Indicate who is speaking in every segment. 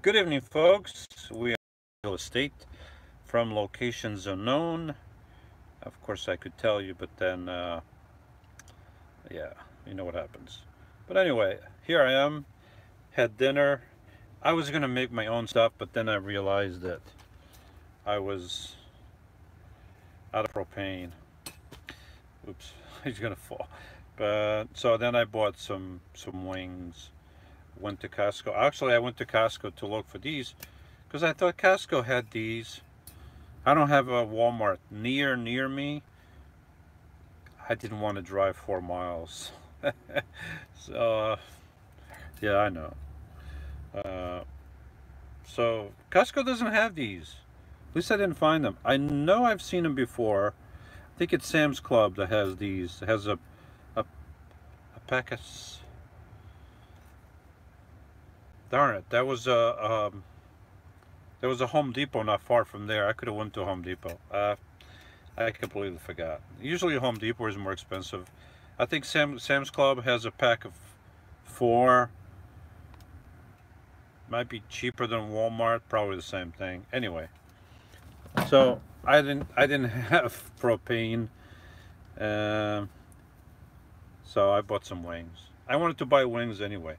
Speaker 1: Good evening, folks. We are real estate from locations unknown. Of course, I could tell you, but then, yeah, you know what happens. But anyway, here I am. Had dinner. I was gonna make my own stuff, but then I realized that I was out of propane. Oops, he's gonna fall. But so then I bought some wings. Went to Costco. Actually, I went to Costco to look for these because I thought Costco had these. I don't have a Walmart near me. I didn't want to drive 4 miles. So yeah, I know. Uh, so Costco doesn't have these. At least I didn't find them. I know I've seen them before. I think it's Sam's Club that has these. It has a pack of. Darn it! There was a Home Depot not far from there. I could have went to Home Depot. I completely forgot. Usually Home Depot is more expensive. I think Sam's Club has a pack of 4. Might be cheaper than Walmart. Probably the same thing. Anyway, so I didn't have propane, so I bought some wings. I wanted to buy wings anyway,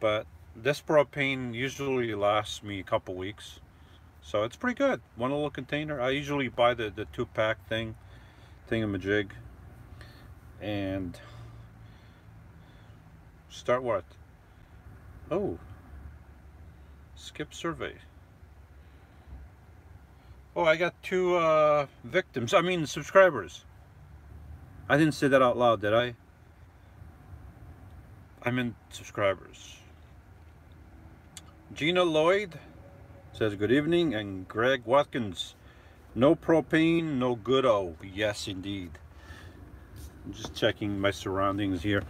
Speaker 1: but this propane usually lasts me a couple weeks, so it's pretty good. One little container. I usually buy the 2-pack thingamajig, and start what? Oh, skip survey. Oh, I got 2 victims. I mean subscribers. I didn't say that out loud, did I? I meant subscribers. Gina Lloyd says good evening, and Greg Watkins, no propane, no good-o. Yes, indeed. I'm just checking my surroundings here.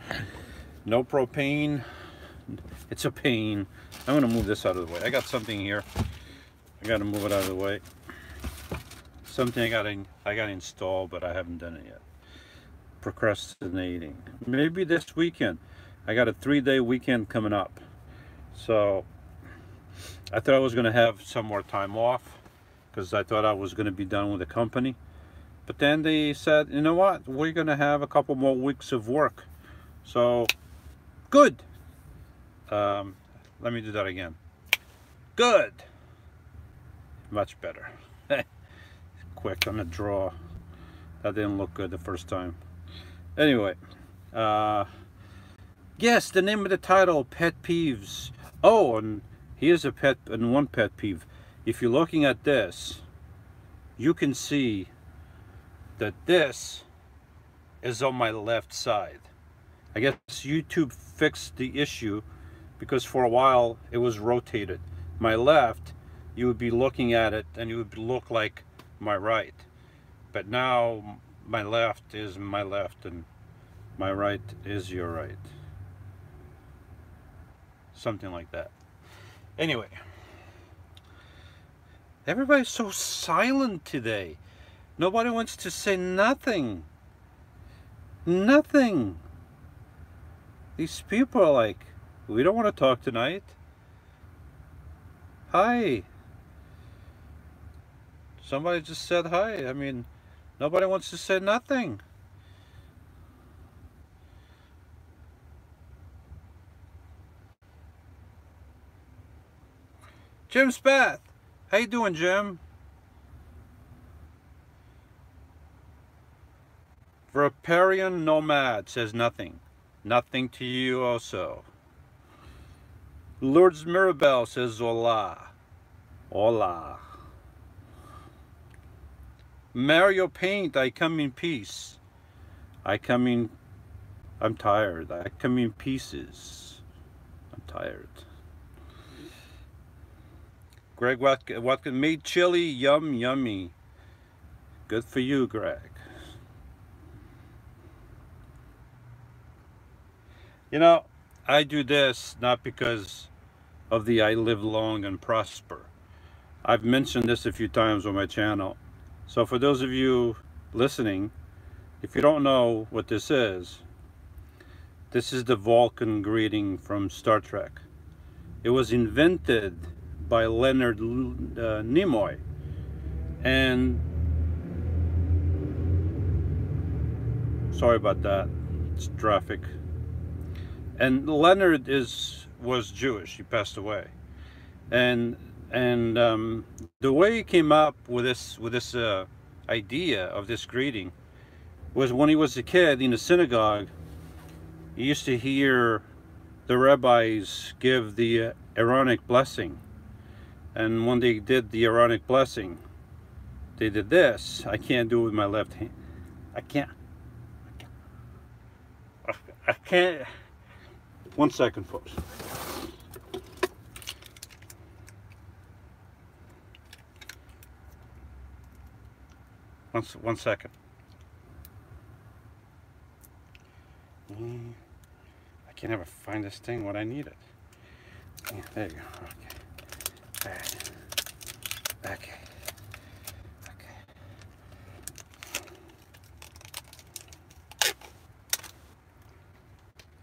Speaker 1: No propane. It's a pain. I'm gonna move this out of the way. I got something here. I gotta move it out of the way. Something I got installed, but I haven't done it yet. Procrastinating. Maybe this weekend. I got a 3-day weekend coming up, so I thought I was going to have some more time off because I thought I was going to be done with the company. But then they said, you know what, we're going to have a couple more weeks of work. So, good. Let me do that again. Good. Much better. Quick on the draw. That didn't look good the first time. Anyway, yes, the name of the title, Pet Peeves. Oh, and here's one pet peeve. If you're looking at this, you can see that this is on my left side. I guess YouTube fixed the issue because for a while it was rotated. My left, you would be looking at it and it would look like my right. But now my left is my left and my right is your right. Something like that. Anyway, everybody's so silent today. Nobody wants to say nothing. Nothing. These people are like, we don't want to talk tonight. Hi. Somebody just said hi. I mean, nobody wants to say nothing. Jim Spath. How you doing, Jim? Verparian Nomad says nothing. Nothing to you also. Lourdes Mirabel says hola. Hola. Mario Paint, I come in peace. I'm tired. I come in pieces. I'm tired. Greg Watkins made chili, yummy. Good for you, Greg. You know, I do this not because of the I live long and prosper. I've mentioned this a few times on my channel. So for those of you listening, if you don't know what this is the Vulcan greeting from Star Trek. It was invented by Leonard Nimoy. And sorry about that, it's traffic. And Leonard was Jewish. He passed away, and the way he came up with this idea of this greeting was when he was a kid in the synagogue. He used to hear the rabbis give the Aaronic blessing, and when they did the Aaronic blessing, they did this. I can't do it with my left hand. I can't. I can't. 1 second, folks. One second. I can't ever find this thing when I need it. Yeah, there you go. Okay. All right. Okay.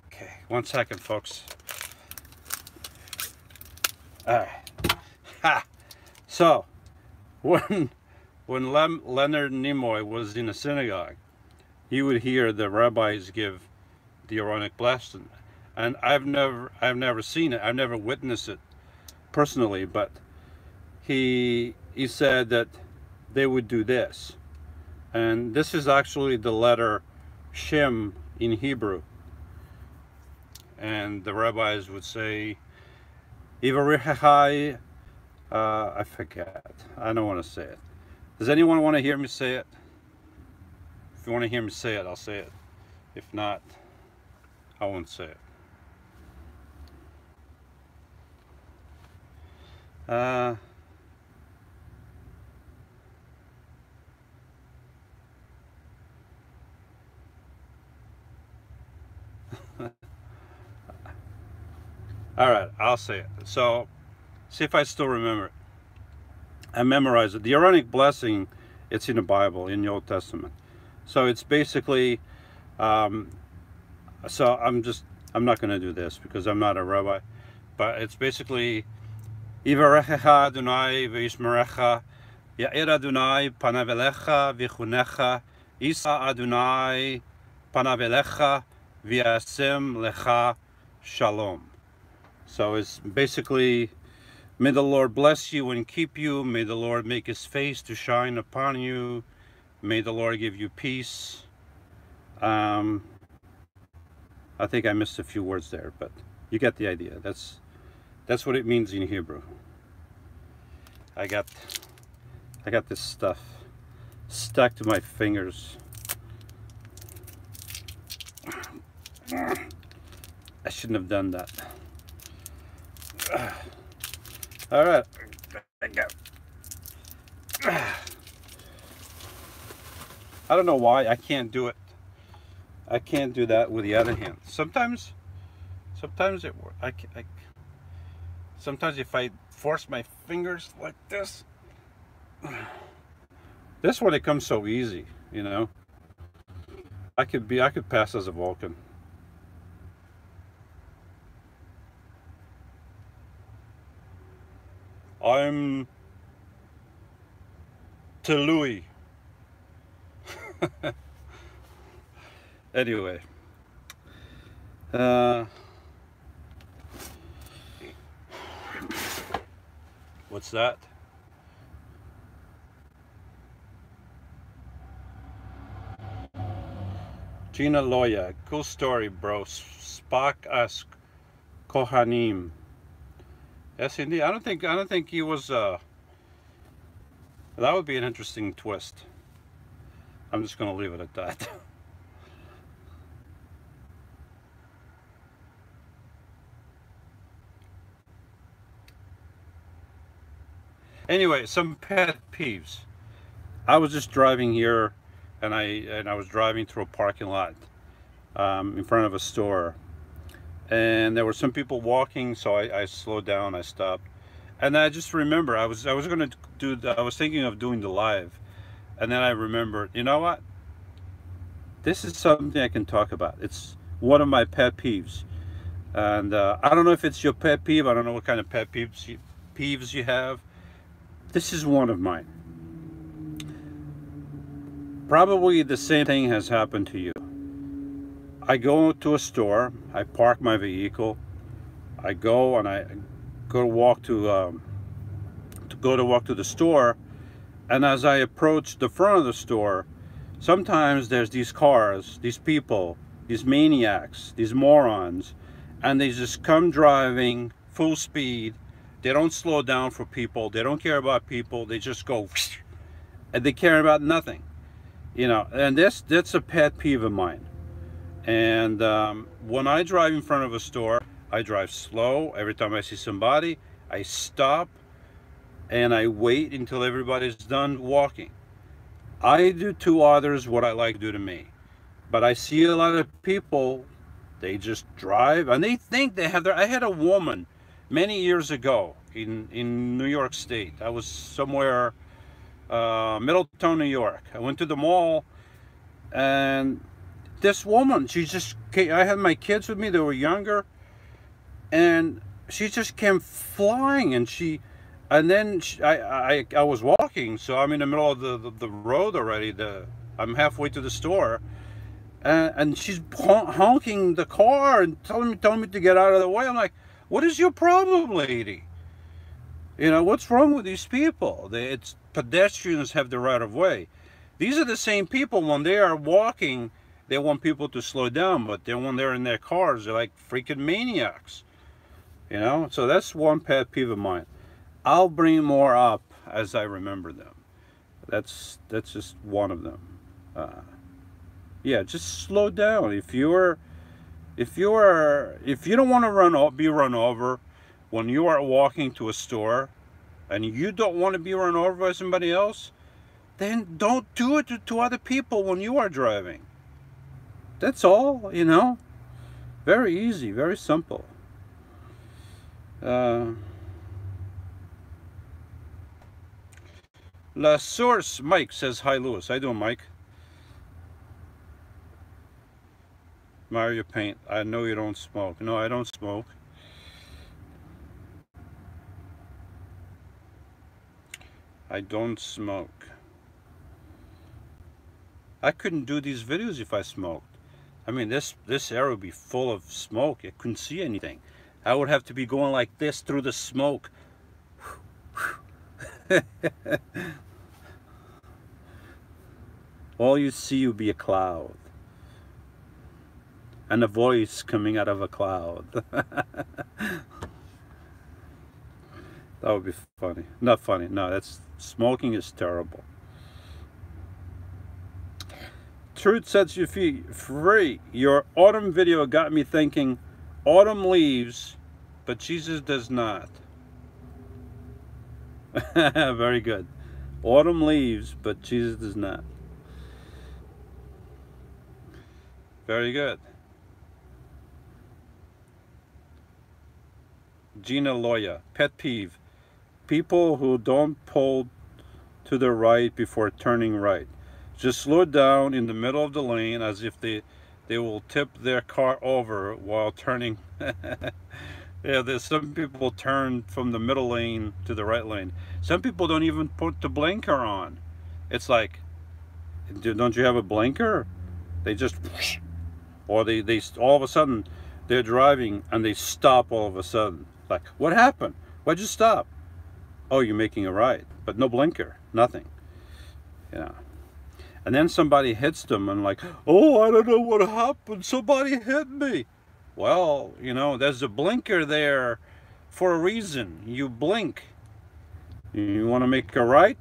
Speaker 1: Okay. 1 second, folks. All right. Ha! So, when Leonard Nimoy was in a synagogue, he would hear the rabbis give the Aaronic blessing, and I've never seen it. I've never witnessed it personally, but he said that they would do this, and this is actually the letter Shem in Hebrew, and the rabbis would say, Ivarechai, I forget. I don't want to say it. Does anyone want to hear me say it? If you want to hear me say it, I'll say it. If not, I won't say it. All right, I'll say it. So, see if I still remember it. I memorized it. The Aaronic blessing, it's in the Bible, in the Old Testament. So it's basically, so I'm not going to do this because I'm not a rabbi, but it's basically, Yivarechecha Adonai v'yishmerecha, Ya'ir Adonai panav elecha v'chunecha, Isa Adonai panav elecha v'yasem lecha shalom. So it's basically, may the Lord bless you and keep you. May the Lord make his face to shine upon you. May the Lord give you peace. I think I missed a few words there, but you get the idea. That's what it means in Hebrew. I got this stuff stuck to my fingers. I shouldn't have done that. All right. I don't know why I can't do it. I can't do that with the other hand. Sometimes it works. Sometimes if I force my fingers like this one, it comes so easy, you know. I could pass as a Vulcan. I'm Tului. Anyway, what's that? Gina Loya, cool story, bro. Spock asked Kohanim. Yes, indeed. I don't think he was. That would be an interesting twist. I'm just going to leave it at that. Anyway, some pet peeves. I was just driving here, and I was driving through a parking lot in front of a store, and there were some people walking, so I slowed down, I stopped, and I just remember I was going to do I was thinking of doing the live, and then I remembered, you know what? This is something I can talk about. It's one of my pet peeves, and I don't know if it's your pet peeve. I don't know what kind of pet peeves peeves you have. This is one of mine. Probably the same thing has happened to you. I go to a store, I park my vehicle, I go and I go to walk to the store, and as I approach the front of the store, sometimes there's these cars, these people, these maniacs, these morons, and they just come driving full speed. They don't slow down for people. They don't care about people. They just go, and they care about nothing. You know, and that's a pet peeve of mine. And when I drive in front of a store, I drive slow. Every time I see somebody, I stop and I wait until everybody's done walking. I do to others what I like to do to me. But I see a lot of people, they just drive and they think they have their... I had a woman many years ago in New York State. I was somewhere, Middletown, New York. I went to the mall, and this woman, she just came, I had my kids with me, they were younger, and she just came flying, and I was walking, so I'm in the middle of the road already. I'm halfway to the store, and she's honking the car and telling me to get out of the way. I'm like, what is your problem, lady? You know, what's wrong with these people? It's pedestrians have the right of way. These are the same people, when they are walking, they want people to slow down, but then when they're in their cars, they're like freaking maniacs. You know, so that's one pet peeve of mine. I'll bring more up as I remember them. That's just one of them. Yeah, just slow down. If you don't want to be run over when you are walking to a store, and you don't want to be run over by somebody else, then don't do it to other people when you are driving. That's all, you know. Very easy, very simple. La Source Mike says, hi Lewis. How you doing, Mike? Mario Paint, I know you don't smoke. No, I don't smoke. I don't smoke. I couldn't do these videos if I smoked. I mean, this area would be full of smoke. I couldn't see anything. I would have to be going like this through the smoke. All you see would be a cloud. And a voice coming out of a cloud. That would be funny. Not funny. No, smoking is terrible. Truth sets you free. Your autumn video got me thinking, autumn leaves, but Jesus does not. Very good. Autumn leaves, but Jesus does not. Very good. Gina Loya, pet peeve. People who don't pull to the right before turning right. Just slow down in the middle of the lane as if they will tip their car over while turning. Yeah, there's some people turn from the middle lane to the right lane. Some people don't even put the blinker on. It's like, don't you have a blinker? They just, or they all of a sudden they're driving and they stop all of a sudden. Like, what happened? Why'd you stop? Oh, you're making a right, but no blinker, nothing. Yeah. And then somebody hits them and like, oh, I don't know what happened. Somebody hit me. Well, you know, there's a blinker there for a reason. You blink. You want to make a right?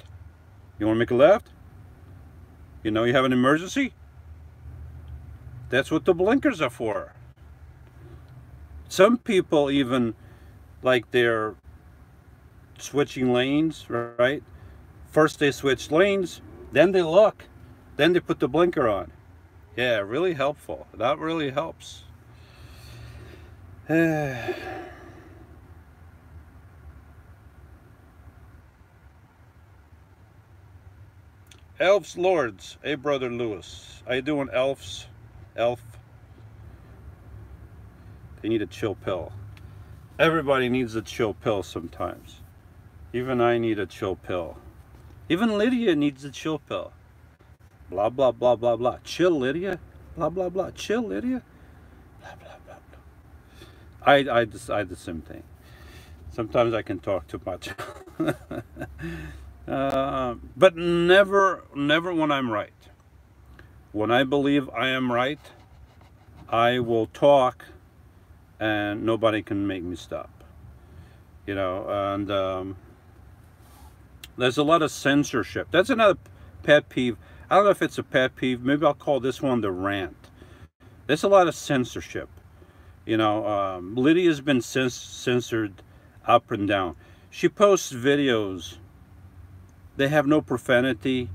Speaker 1: You want to make a left? You know you have an emergency? That's what the blinkers are for. Some people even, like, they're switching lanes, right? First they switch lanes, then they look, then they put the blinker on. Yeah, really helpful. That really helps. Elves Lords. Hey, Brother Lewis. How you doing, elves? Elf. They need a chill pill. Everybody needs a chill pill sometimes. Even I need a chill pill. Even Lydia needs a chill pill. Blah, blah, blah, blah, blah. Chill, Lydia. Blah, blah, blah. Chill, Lydia. Blah, blah, blah, blah. I decide the same thing. Sometimes I can talk too much. But never when I'm right. When I believe I am right, I will talk and nobody can make me stop. You know, and there's a lot of censorship. That's another pet peeve. I don't know if it's a pet peeve. Maybe I'll call this one the rant. There's a lot of censorship. You know, Lydia's been censored up and down. She posts videos. They have no profanity,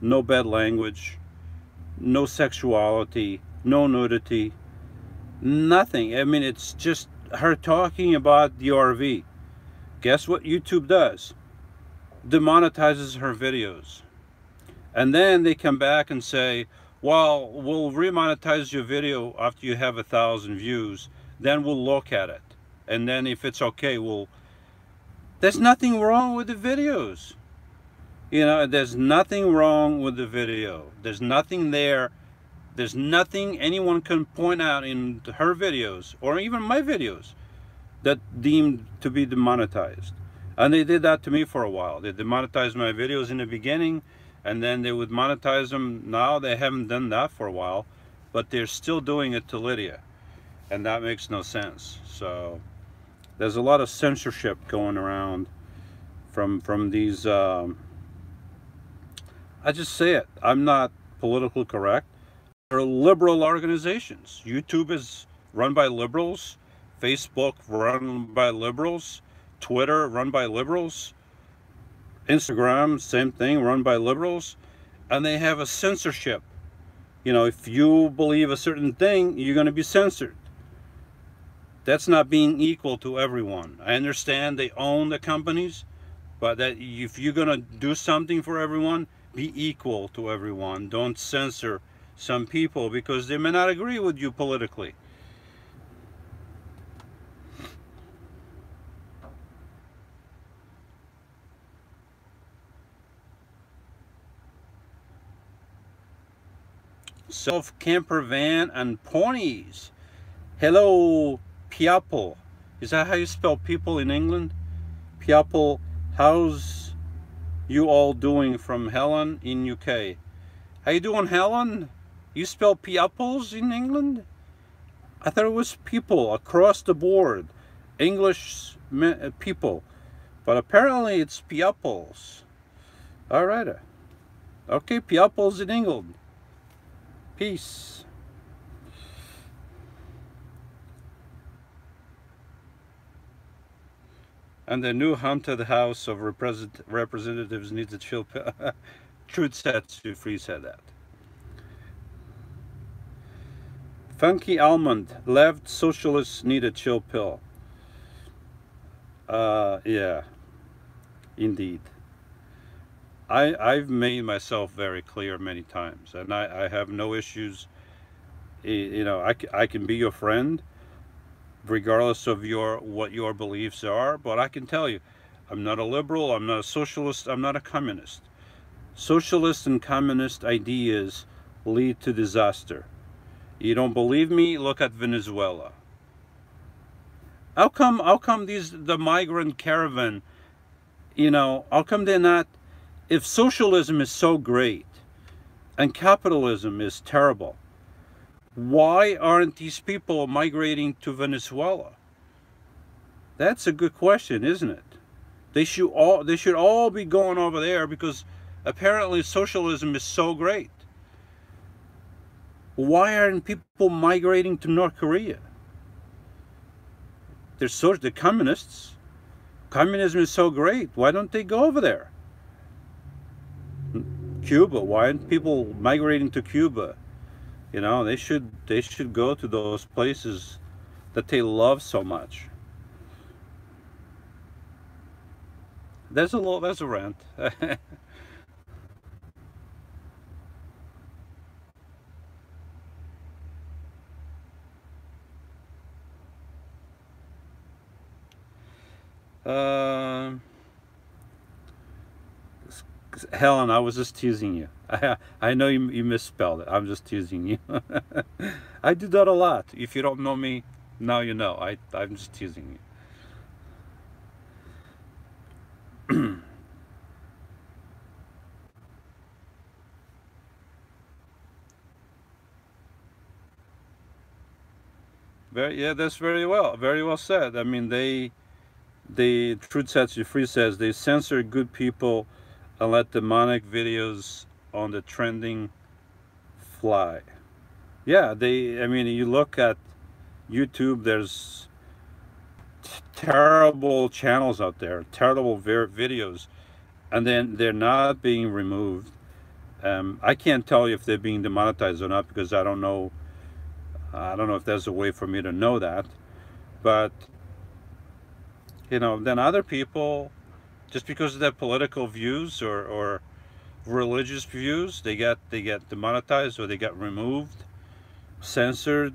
Speaker 1: no bad language, no sexuality, no nudity, nothing. I mean, it's just her talking about the RV. Guess what YouTube does? Demonetizes her videos. And then they come back and say, well, we'll remonetize your video after you have 1,000 views. Then we'll look at it. And then if it's okay, there's nothing wrong with the videos. You know, there's nothing wrong with the video. There's nothing there. There's nothing anyone can point out in her videos or even my videos that deemed to be demonetized. And they did that to me for a while. They demonetized my videos in the beginning, and then they would monetize them. Now they haven't done that for a while, but they're still doing it to Lydia, and that makes no sense. So there's a lot of censorship going around from these I just say it, I'm not politically correct. They're liberal organizations. YouTube is run by liberals, Facebook run by liberals, Twitter run by liberals, Instagram, same thing, run by liberals, and they have a censorship. You know, if you believe a certain thing, you're going to be censored. That's not being equal to everyone. I understand they own the companies, but that if you're going to do something for everyone, be equal to everyone. Don't censor some people because they may not agree with you politically. Self-camper van and ponies. Hello, people. Is that how you spell people in England? People, how's you all doing from Helen in UK? How you doing, Helen? You spell peoples in England? I thought it was people across the board. English people. But apparently it's peoples. Alright. Okay, peoples in England. Peace. And the new haunted house of representatives needs a chill pill. Truth sets you free said that. Funky Almond, left socialists need a chill pill. Yeah, indeed. I've made myself very clear many times, and I have no issues. You know, I can be your friend regardless of what your beliefs are, but I can tell you, I'm not a liberal, I'm not a socialist, I'm not a communist. Socialist and communist ideas lead to disaster. You don't believe me? Look at Venezuela. How come the migrant caravan, you know, how come they're not, if socialism is so great and capitalism is terrible, why aren't these people migrating to Venezuela? That's a good question, isn't it? They should all be going over there because apparently socialism is so great. Why aren't people migrating to North Korea? They're communists. Communism is so great. Why don't they go over there? Cuba. Why aren't people migrating to Cuba? You know, they should go to those places that they love so much. That's a rant. Helen, I was just teasing you. I know you misspelled it. I'm just teasing you. I do that a lot. If you don't know me, now you know. I'm just teasing you. Yeah, that's very well said. I mean, the Truth Sets You Free says they censor good people and let demonic videos on the trending fly. Yeah, I mean, you look at YouTube, there's terrible channels out there, terrible videos, and then they're not being removed. I can't tell you if they're being demonetized or not because I don't know. I don't know if there's a way for me to know that. But then other people, just because of their political views or religious views, they get demonetized or they get removed, censored.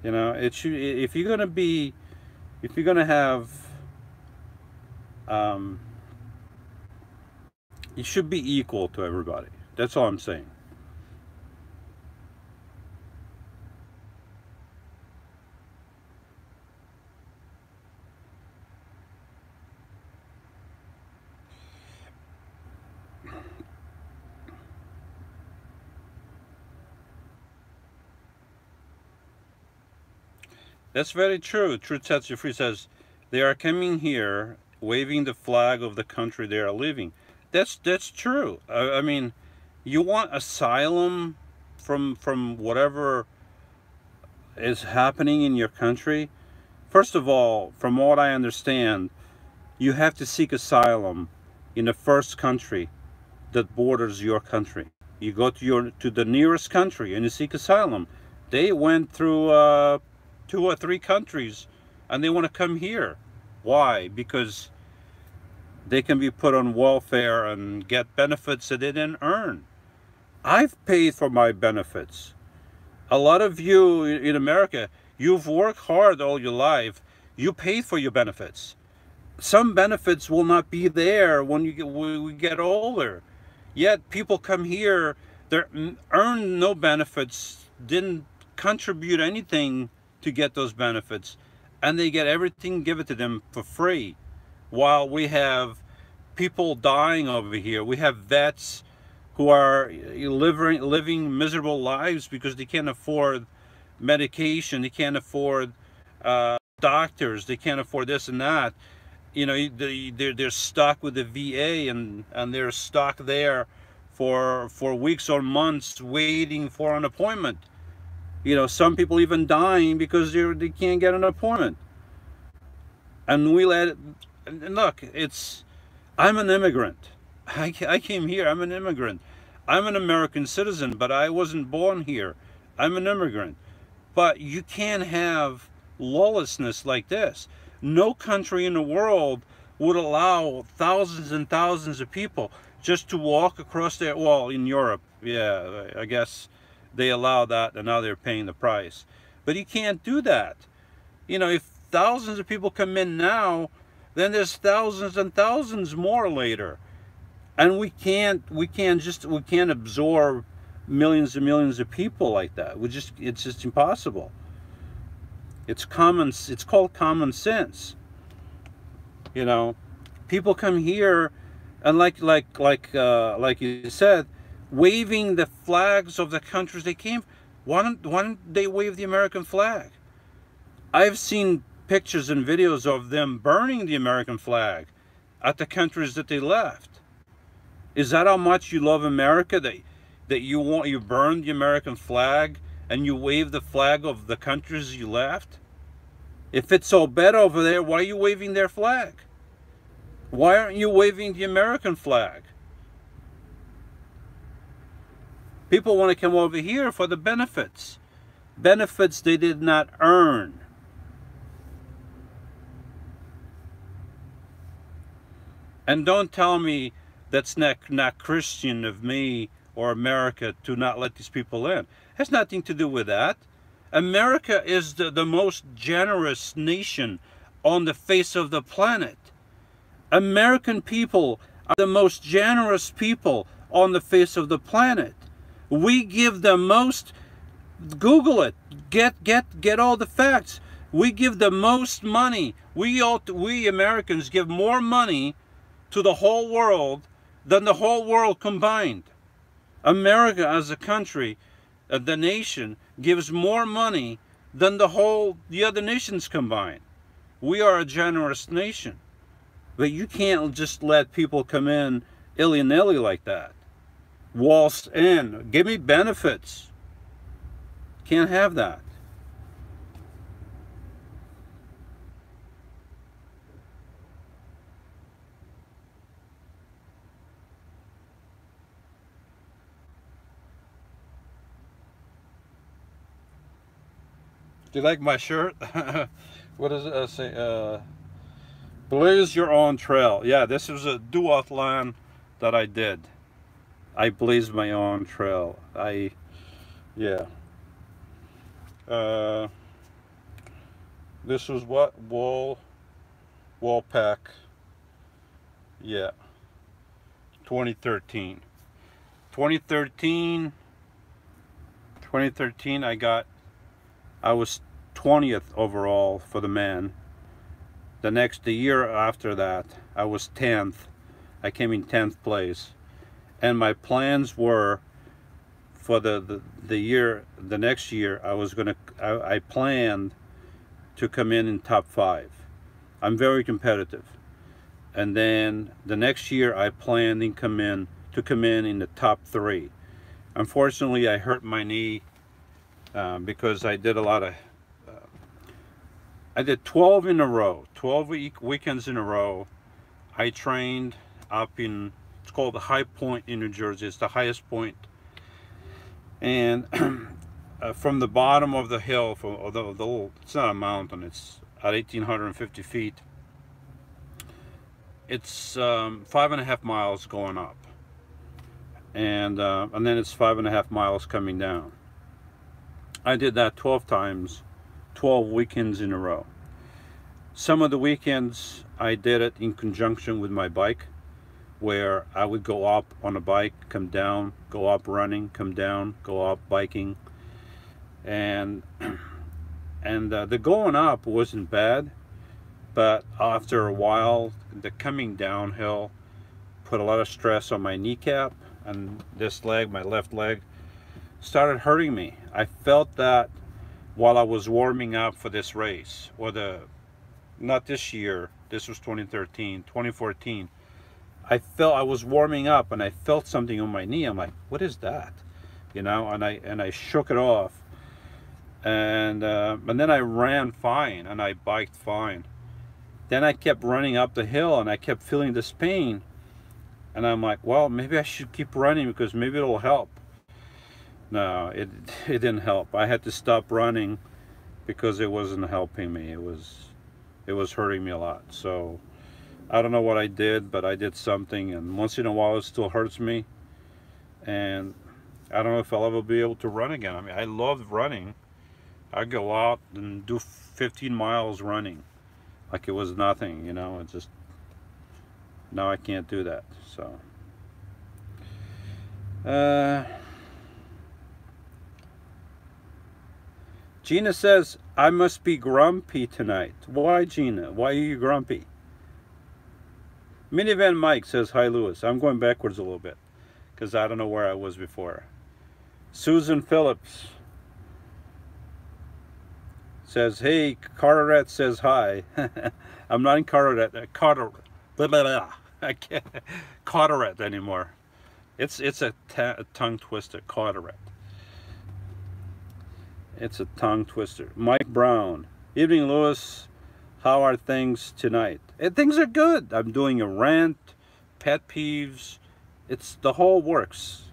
Speaker 1: It should, if you're gonna have, you should be equal to everybody. That's all I'm saying. That's very true. Truth Sets You Free says they are coming here waving the flag of the country they are leaving. That's true. I mean, you want asylum from whatever is happening in your country. First of all, from what I understand, you have to seek asylum in the first country that borders your country. You go to the nearest country and you seek asylum. They went through 2 or 3 countries and they want to come here. Why? Because they can be put on welfare and get benefits that they didn't earn. I've paid for my benefits. A lot of you in America, you've worked hard all your life. You paid for your benefits. Some benefits will not be there when we get older. Yet people come here, they earn no benefits, didn't contribute anything to get those benefits, and they get everything given to them for free. While we have people dying over here, we have vets who are living miserable lives because they can't afford medication, they can't afford doctors, they can't afford this and that. They're stuck with the VA and they're stuck there for weeks or months waiting for an appointment. Some people even dying because they can't get an appointment. And look, I'm an immigrant. I came here, I'm an immigrant. I'm an American citizen, but I wasn't born here. I'm an immigrant. But you can't have lawlessness like this. No country in the world would allow thousands and thousands of people just to walk across their wall. In Europe, yeah, I guess they allow that and now they're paying the price. But you can't do that. If thousands of people come in now, then there's thousands and thousands more later. And we can't absorb millions and millions of people like that. It's just impossible. It's called common sense. People come here and like you said, waving the flags of the countries they came. Why don't they wave the American flag? I've seen pictures and videos of them burning the American flag at the countries that they left. Is that how much you love America, that you burn the American flag and you wave the flag of the countries you left? If it's so bad over there, why are you waving their flag? Why aren't you waving the American flag? People want to come over here for the benefits. Benefits they did not earn. And don't tell me that's not Christian of me or America to not let these people in. It has nothing to do with that. America is the most generous nation on the face of the planet. American people are the most generous people on the face of the planet. We give the most, Google it, get all the facts. We give the most money. We Americans give more money to the whole world than the whole world combined. America as a country, the nation, gives more money than the other nations combined. We are a generous nation. But you can't just let people come in illy-nilly like that. Waltz in. Give me benefits. Can't have that. Do you like my shirt? What does it say? Blaze your own trail. Yeah, this was a duathlon that I did. I blazed my own trail. Yeah. This was what? Wallpack. Yeah. 2013. 2013, I was 20th overall for the men. The year after that, I was 10th. I came in 10th place. And my plans were for the next year, I planned to come in top 5. I'm very competitive. And then the next year, I planned to come in the top 3. Unfortunately, I hurt my knee because I did a lot of I did 12 in a row, 12 weekends in a row. I trained up in, it's called the High Point in New Jersey. It's the highest point. And from the bottom of the hill, it's not a mountain, it's at 1,850 feet. It's 5.5 miles going up. And then it's 5.5 miles coming down. I did that 12 times. 12 weekends in a row. Some of the weekends I did it in conjunction with my bike, where I would go up on a bike, come down, go up running, come down, go up biking. And the going up wasn't bad, but after a while the coming downhill put a lot of stress on my kneecap, and this leg, my left leg, started hurting me. I felt that while I was warming up for this race, not this year, this was 2013, 2014, I was warming up and I felt something on my knee. I'm like, what is that? You know, and I shook it off, and then I ran fine and I biked fine. Then I kept running up the hill and I kept feeling this pain, and I'm like, well, maybe I should keep running because maybe it'll help. No, it didn't help. I had to stop running because it wasn't helping me. It was hurting me a lot. So I don't know what I did, but I did something, and once in a while it still hurts me. And I don't know if I'll ever be able to run again. I mean, I love running. I go out and do 15 miles running like it was nothing, you know. It's just, now I can't do that. So Gina says, I must be grumpy tonight. Why, Gina? Why are you grumpy? Minivan Mike says, hi, Lewis. I'm going backwards a little bit because I don't know where I was before. Susan Phillips says, hey, Carteret says hi. I'm not in Carteret. I can't Carteret anymore. It's a tongue twister, Carteret. It's a tongue twister. Mike Brown. Evening, Lewis. How are things tonight? Things are good. I'm doing a rant, pet peeves. It's the whole works.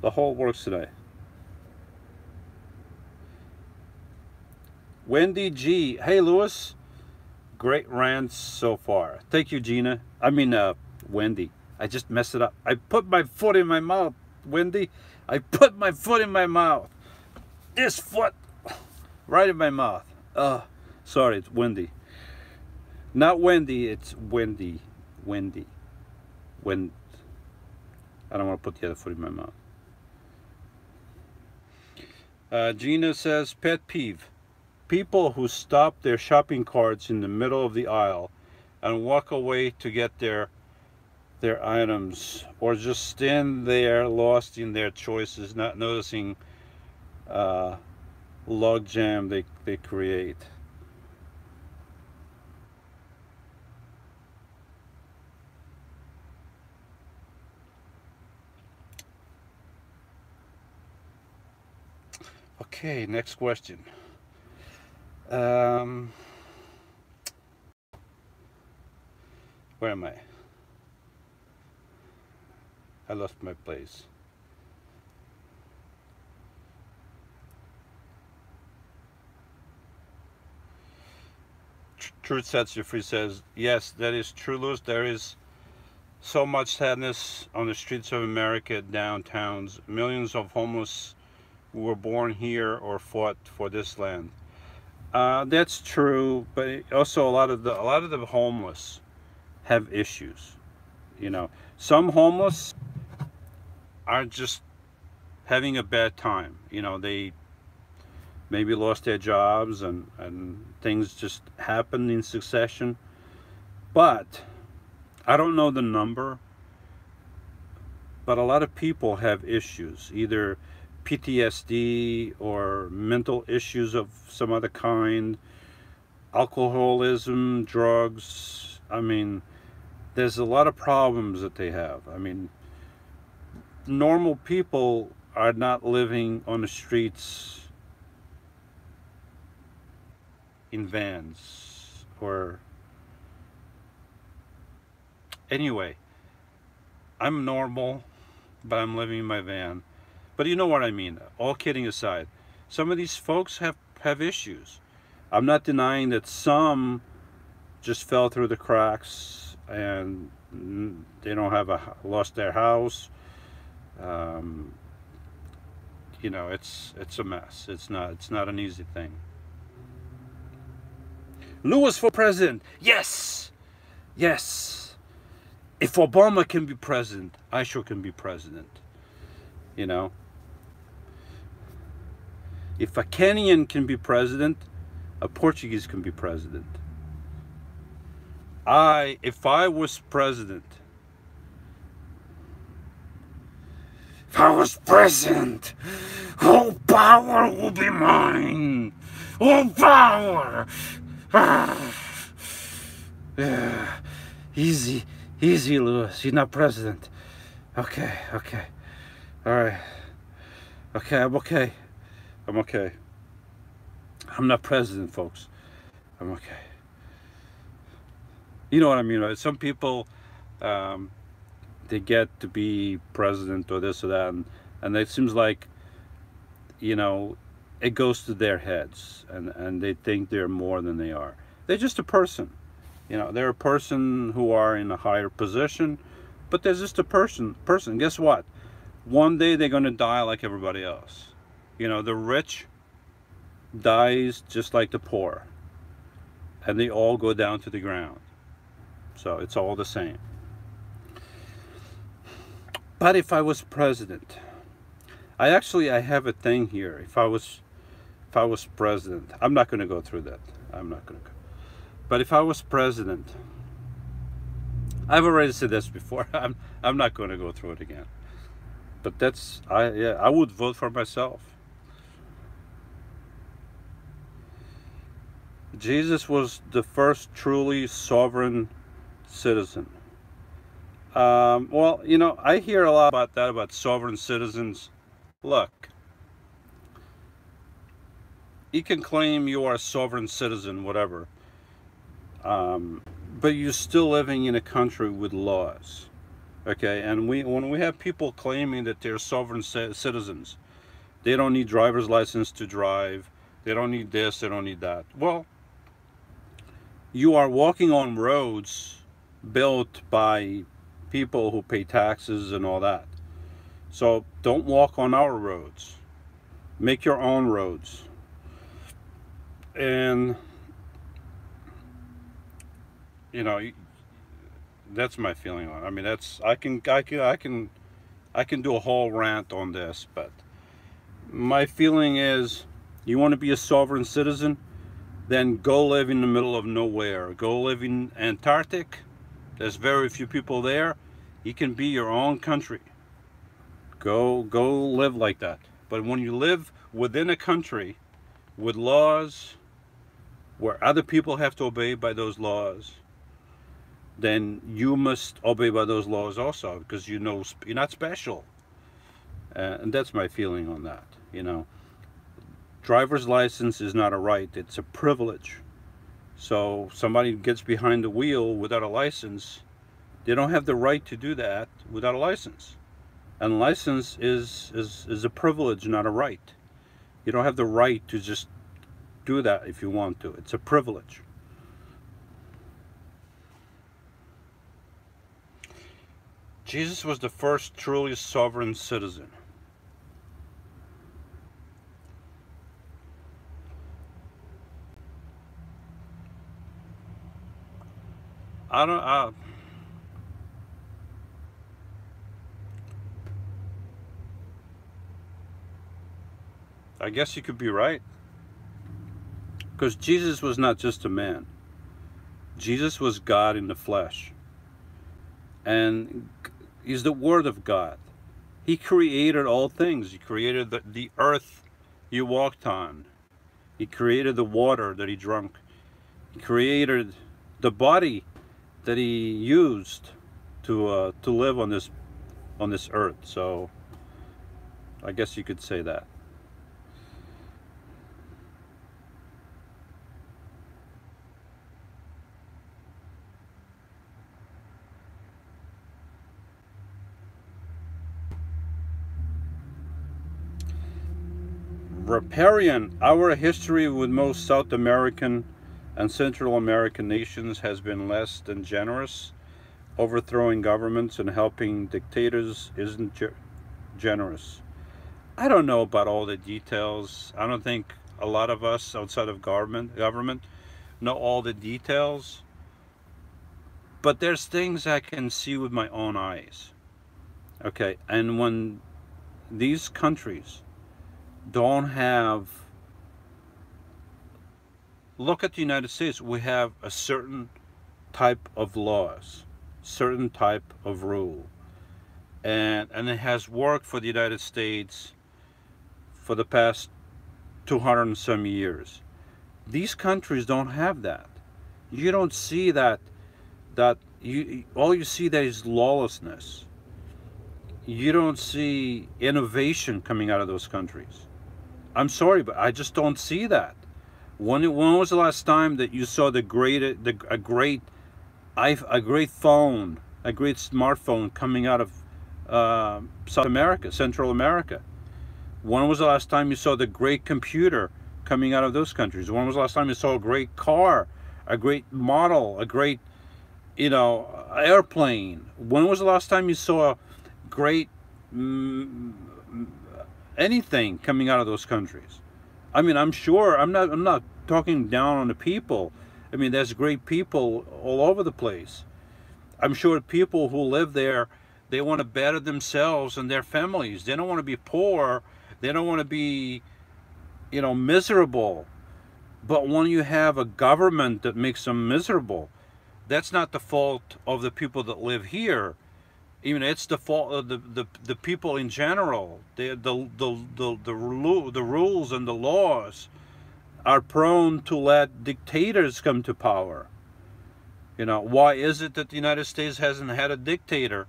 Speaker 1: The whole works today. Wendy G. Hey, Lewis. Great rants so far. Thank you, Gina. I mean, Wendy. I just messed it up. I put my foot in my mouth, Wendy. I put my foot in my mouth. This foot right in my mouth. Sorry, it's Wendy. Not Wendy, it's Wendy. Wendy. when I don't want to put the other foot in my mouth. Gina says, pet peeve. People who stop their shopping carts in the middle of the aisle and walk away to get their items, or just stand there lost in their choices, not noticing log jam they create. Okay, next question. Where am I? I lost my place. Truth Sets You Free says, yes, that is true, Lewis. There is so much sadness on the streets of America, downtowns. Millions of homeless who were born here or fought for this land. That's true, but also a lot of the homeless have issues. You know, some homeless are just having a bad time. You know, they maybe lost their jobs and things just happened in succession. But I don't know the number, but a lot of people have issues, either PTSD or mental issues of some other kind, alcoholism, drugs. I mean, there's a lot of problems that they have. I mean, normal people are not living on the streets in vans or anyway. I'm normal, but I'm living in my van. But you know what I mean. All kidding aside, some of these folks have issues. I'm not denying that some just fell through the cracks and they don't have lost their house. You know, it's a mess. It's not an easy thing. Lewis for president. Yes, yes. If Obama can be president, I sure can be president. You know, if a Kenyan can be president, a Portuguese can be president. If I was president, all power will be mine. All power. Easy, Lewis. You're not president. Okay. All right. Okay, I'm okay. I'm not president, folks. I'm okay. You know what I mean, right? Some people, they get to be president or this or that, and it seems like, you know, it goes to their heads, and they think they're more than they are. They're just a person. You know, they're a person who are in a higher position, but they're just a person. Guess what? One day they're going to die like everybody else. You know, the rich dies just like the poor, and they all go down to the ground. So it's all the same. But if I was president, I have a thing here. If I was president, I'm not going to go through that. I'm not going to go. But if I was president, I've already said this before. I'm not going to go through it again. But I would vote for myself. Jesus was the first truly sovereign citizen. Well, you know, I hear a lot about that, about sovereign citizens. Look, you can claim you are a sovereign citizen, whatever, but you're still living in a country with laws. Okay, and when we have people claiming that they're sovereign citizens, they don't need driver's license to drive, they don't need this, they don't need that. Well, you are walking on roads built by people who pay taxes and all that. So don't walk on our roads. Make your own roads. And, you know, That's my feeling on it. I mean, that's I can do a whole rant on this, but my feeling is, you want to be a sovereign citizen, then go live in the middle of nowhere. Go live in Antarctic. There's very few people there. You can be your own country. Go live like that. But when you live within a country with laws where other people have to obey by those laws, then you must obey by those laws also, because you know you're not special. And that's my feeling on that. You know, driver's license is not a right, it's a privilege. So somebody gets behind the wheel without a license, they don't have the right to do that without a license. And license is a privilege, not a right. You don't have the right to just do that if you want to. It's a privilege. Jesus was the first truly sovereign citizen. I don't. I guess you could be right, because Jesus was not just a man. Jesus was God in the flesh, and He's the Word of God. He created all things. He created the earth you walked on. He created the water that he drank. He created the body that he used to live on this earth. So I guess you could say that. Riparian, our history with most South American and Central American nations has been less than generous. Overthrowing governments and helping dictators isn't generous. I don't know about all the details. I don't think a lot of us outside of government know all the details. But there's things I can see with my own eyes. Okay, and when these countries don't have, look at the United States, we have a certain type of laws, certain type of rule, and it has worked for the United States for the past 200 and some years. These countries don't have that. You don't see that all you see there is lawlessness. You don't see innovation coming out of those countries. I'm sorry, but I just don't see that. When was the last time that you saw a great phone, a great smartphone coming out of South America, Central America? When was the last time you saw the great computer coming out of those countries? When was the last time you saw a great car, a great model, a great, airplane? When was the last time you saw a great anything coming out of those countries? I mean, I'm sure, I'm not talking down on the people. I mean, there's great people all over the place. I'm sure people who live there, they want to better themselves and their families. They don't want to be poor. They don't want to be, miserable. But when you have a government that makes them miserable, that's not the fault of the people that live here. Even it's the fault of the people in general. The rules and the laws are prone to let dictators come to power. Why is it that the United States hasn't had a dictator?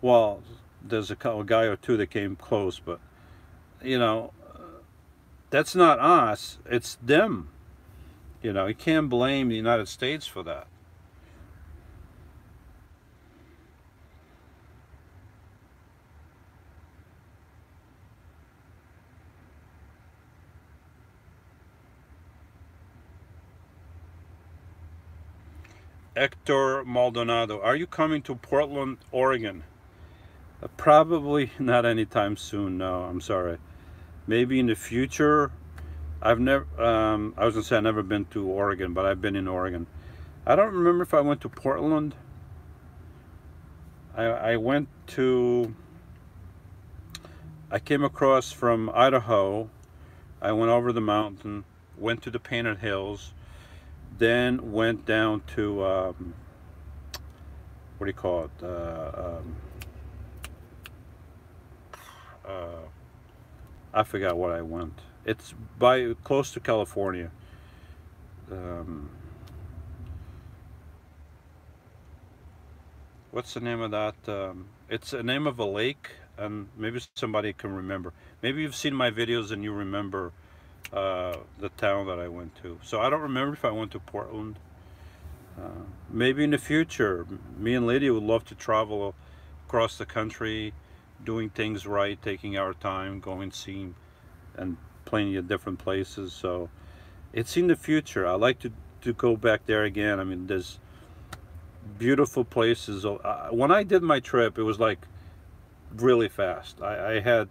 Speaker 1: Well, there's a guy or two that came close, but that's not us. It's them. You can't blame the United States for that. Hector Maldonado, are you coming to Portland, Oregon? Probably not anytime soon, no, I'm sorry. Maybe in the future, I've never, I was gonna say I've never been to Oregon, but I've been in Oregon. I don't remember if I went to Portland. I went to, I came across from Idaho. I went over the mountain, went to the Painted Hills, then went down to, what do you call it? Uh, I forgot what I went. It's by close to California. Um, what's the name of that? It's the name of a lake, and maybe somebody can remember. Maybe you've seen my videos and you remember the town that I went to. So I don't remember if I went to Portland. Maybe in the future, me and Lydia would love to travel across the country, doing things right, taking our time, going seeing and plenty of different places. So it's in the future. I like to go back there again. I mean, there's beautiful places. When I did my trip, it was like really fast. I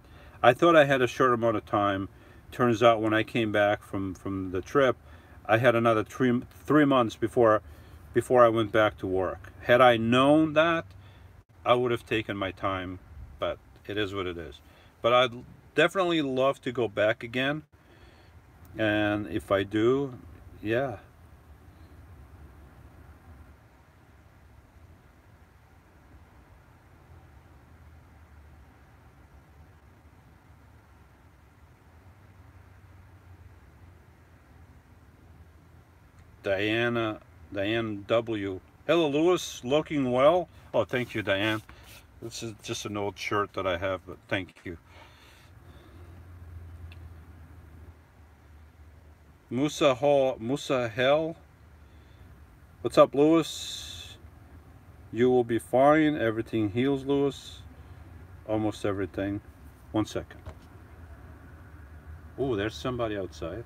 Speaker 1: thought I had a short amount of time. Turns out when I came back from the trip, I had another three months before I went back to work. Had I known that, I would have taken my time, but it is what it is. But I'd definitely love to go back again, and if I do, yeah. Diane W. Hello, Lewis. Looking well. Oh, thank you, Diane. This is just an old shirt that I have, but thank you. Musa Hell. What's up, Lewis? You will be fine. Everything heals, Lewis. Almost everything. 1 second. Oh, there's somebody outside.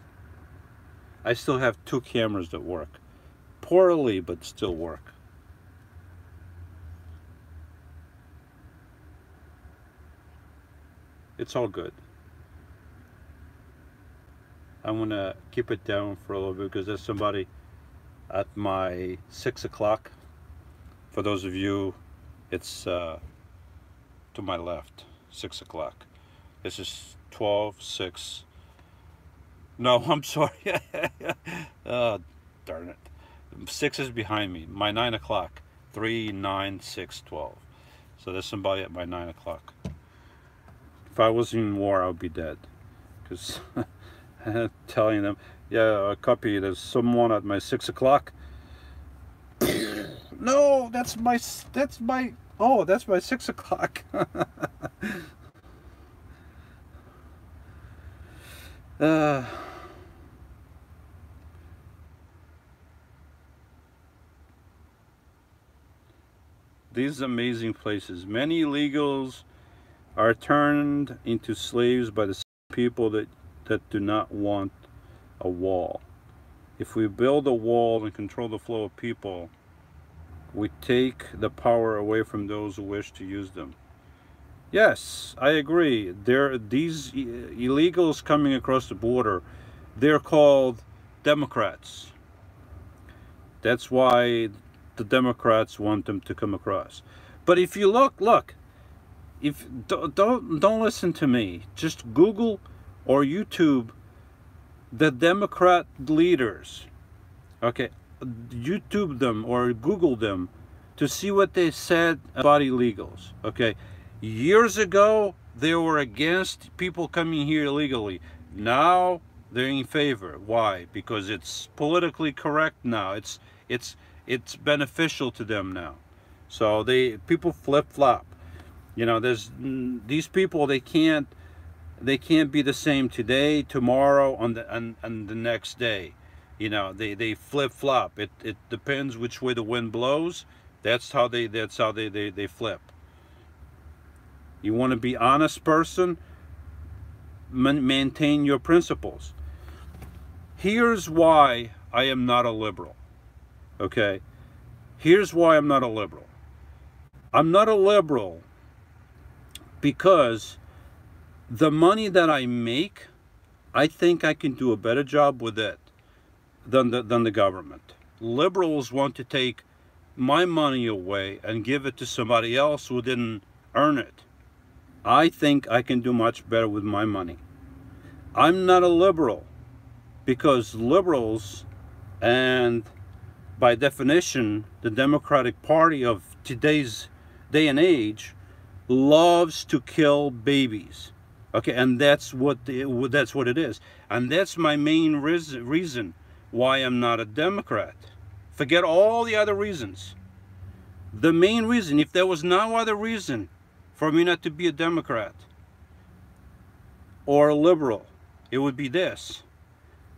Speaker 1: I still have 2 cameras that work. Poorly, but still work. It's all good. I'm gonna keep it down for a little bit because there's somebody at my 6 o'clock. For those of you, it's to my left, 6 o'clock. This is 12, 6. No, I'm sorry. Oh, darn it. 6 is behind me. My 9 o'clock. 3, 9, 6, 12. So there's somebody at my 9 o'clock. If I was in war, I would be dead. Because I'm telling them, yeah, a copy, there's someone at my 6 o'clock. No, that's my 6 o'clock. These amazing places. Many illegals are turned into slaves by the people that do not want a wall. If we build a wall and control the flow of people, we take the power away from those who wish to use them. Yes, I agree. These illegals coming across the border, they're called Democrats. That's why the Democrats want them to come across. But if you look, if don't listen to me. Just Google or YouTube the Democrat leaders. Okay, YouTube them or Google them to see what they said about illegals. Okay, years ago they were against people coming here illegally. Now they're in favor. Why? Because it's politically correct now. It's beneficial to them now. So people flip-flop. You know, there's these people, they can't be the same today, tomorrow, and the next day. You know, they flip-flop. It depends which way the wind blows. That's how they flip. You want to be honest person, maintain your principles. Here's why I am not a liberal. Okay? Here's why I'm not a liberal. I'm not a liberal because the money that I make I think I can do a better job with it than the government. Liberals want to take my money away and give it to somebody else who didn't earn it. I think I can do much better with my money. I'm not a liberal, because liberals, and by definition the Democratic Party of today's day and age, loves to kill babies. Okay, and that's what it is, and that's my main reason why I'm not a Democrat. Forget all the other reasons. The main reason, if there was no other reason for me not to be a Democrat or a liberal, it would be this: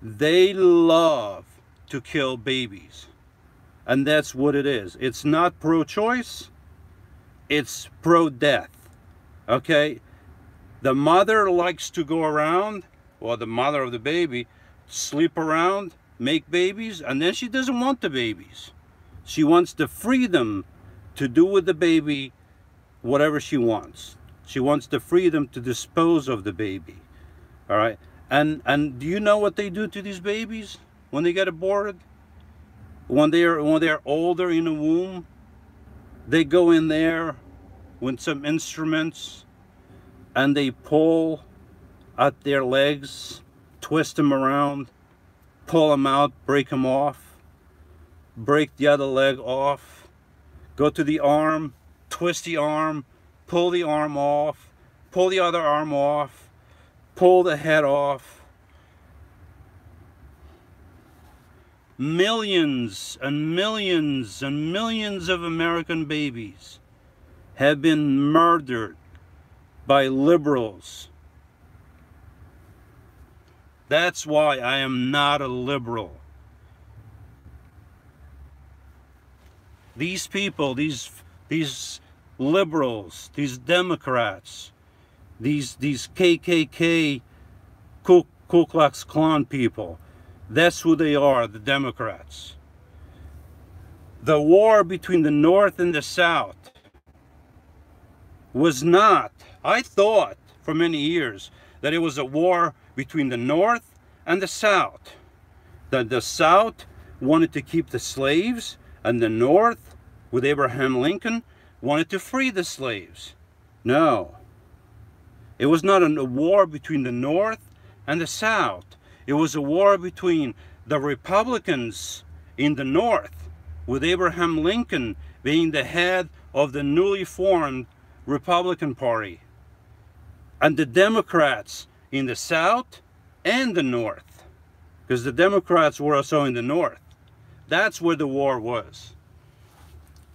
Speaker 1: they love to kill babies, and that's what it is. It's not pro-choice, it's pro-death. Okay, the mother likes to go around, or the mother of the baby, sleep around, make babies, and then she doesn't want the babies. She wants the freedom to do with the baby whatever she wants. She wants the freedom to dispose of the baby. All right, and do you know what they do to these babies when they get aborted? When they're older in the womb, they go in there with some instruments and they pull at their legs, twist them around, pull them out, break them off, break the other leg off, go to the arm, twist the arm, pull the arm off, pull the other arm off, pull the head off. Millions and millions and millions of American babies have been murdered by liberals. That's why I am not a liberal. These people, these liberals, these Democrats, these KKK, Ku Klux Klan people, that's who they are, the Democrats. The war between the North and the South was not, I thought for many years, that it was a war between the North and the South. That the South wanted to keep the slaves, and the North, with Abraham Lincoln, wanted to free the slaves. No. It was not a war between the North and the South. It was a war between the Republicans in the North, with Abraham Lincoln being the head of the newly formed Republican Party, and the Democrats in the South and the North, because the Democrats were also in the North. That's where the war was.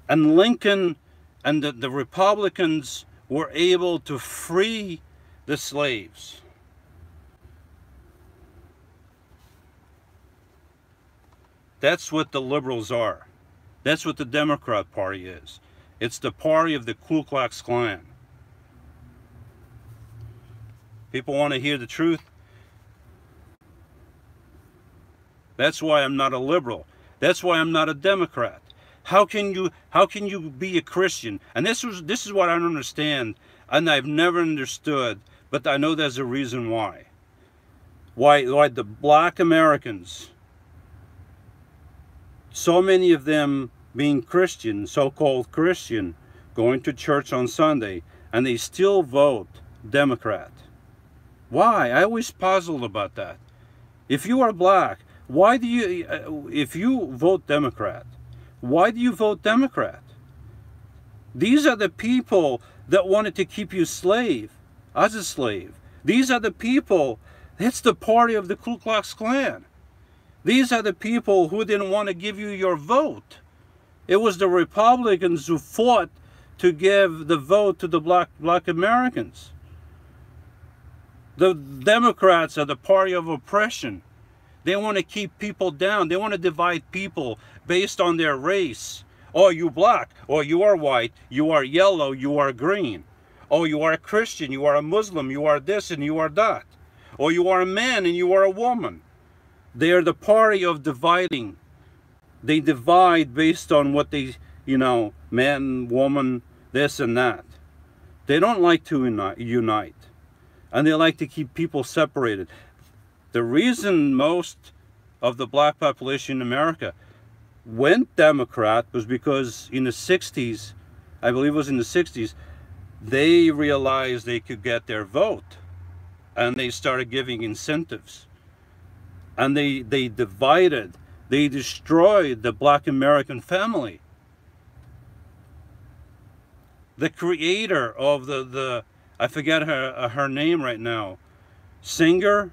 Speaker 1: And Lincoln and the Republicans were able to free the slaves. That's what the liberals are. That's what the Democrat Party is. It's the party of the Ku Klux Klan. People want to hear the truth. That's why I'm not a liberal. That's why I'm not a Democrat. How can you be a Christian? And this is what I don't understand, and I've never understood, but I know there's a reason why. Why the black Americans, so many of them being Christian, so-called Christian, going to church on Sunday, and they still vote Democrat. Why? I always puzzled about that. If you are black, why do you, if you vote Democrat, why do you vote Democrat? These are the people that wanted to keep you as a slave. These are the people, that's the party of the Ku Klux Klan. These are the people who didn't want to give you your vote. It was the Republicans who fought to give the vote to the black Americans. The Democrats are the party of oppression. They want to keep people down. They want to divide people based on their race. Oh, you black, or you are white, you are yellow, you are green. Oh, you are a Christian, you are a Muslim, you are this and you are that. Or you are a man and you are a woman. They are the party of dividing. They divide based on what they, man, woman, this and that. They don't like to unite. And they like to keep people separated.
Speaker 2: The reason most of the black population in America went Democrat was because in the 60s, I believe it was in the 60s, they realized they could get their vote, and they started giving incentives. And they divided, they destroyed the black American family. The creator of the I forget her name right now, Singer,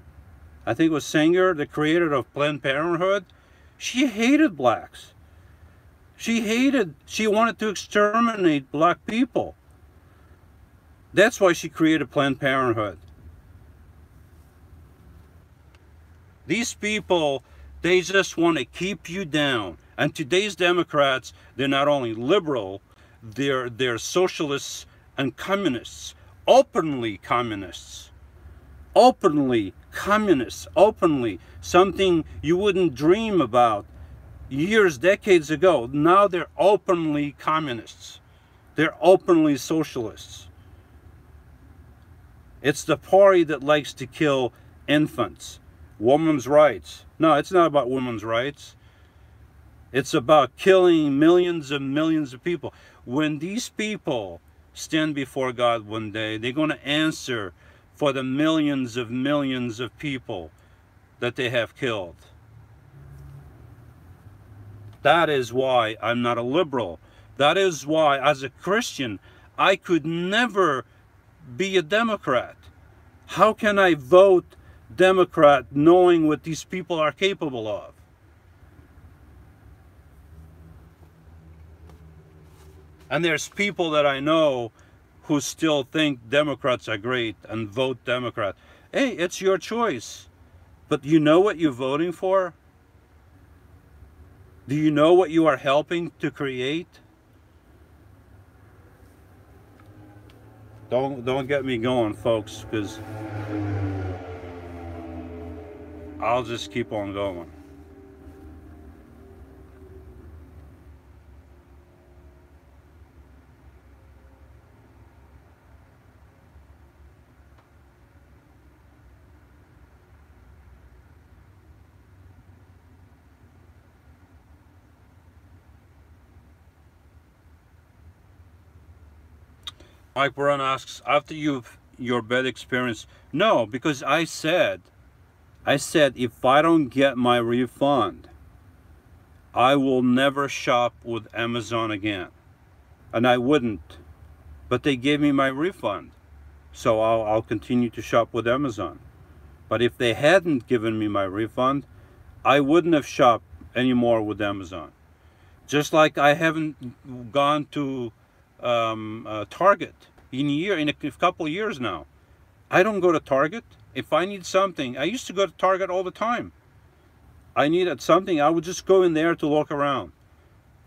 Speaker 2: I think it was Singer, the creator of Planned Parenthood, she hated blacks. She wanted to exterminate black people. That's why she created Planned Parenthood. These people, they just want to keep you down. And today's Democrats, they're not only liberal, they're socialists and communists, openly communists. Openly communists, openly, something you wouldn't dream about years, decades ago. Now they're openly communists. They're openly socialists. It's the party that likes to kill infants. Women's rights. No, it's not about women's rights. It's about killing millions and millions of people. When these people stand before God one day, they're going to answer for the millions of people that they have killed. That is why I'm not a liberal. That is why, as a Christian, I could never be a Democrat. How can I vote Democrat knowing what these people are capable of? And there's people that I know who still think Democrats are great and vote Democrat. Hey, it's your choice. But you know what you're voting for? Do you know what you are helping to create? Don't get me going, folks, because I'll just keep on going. Mike Brown asks, after your bad experience, no, because I said if I don't get my refund, I will never shop with Amazon again. And I wouldn't, but they gave me my refund, so I'll continue to shop with Amazon. But if they hadn't given me my refund, I wouldn't have shopped anymore with Amazon. Just like I haven't gone to Target in a couple of years now. I don't go to Target. If I need something, I used to go to Target all the time. I needed something, I would just go in there to look around.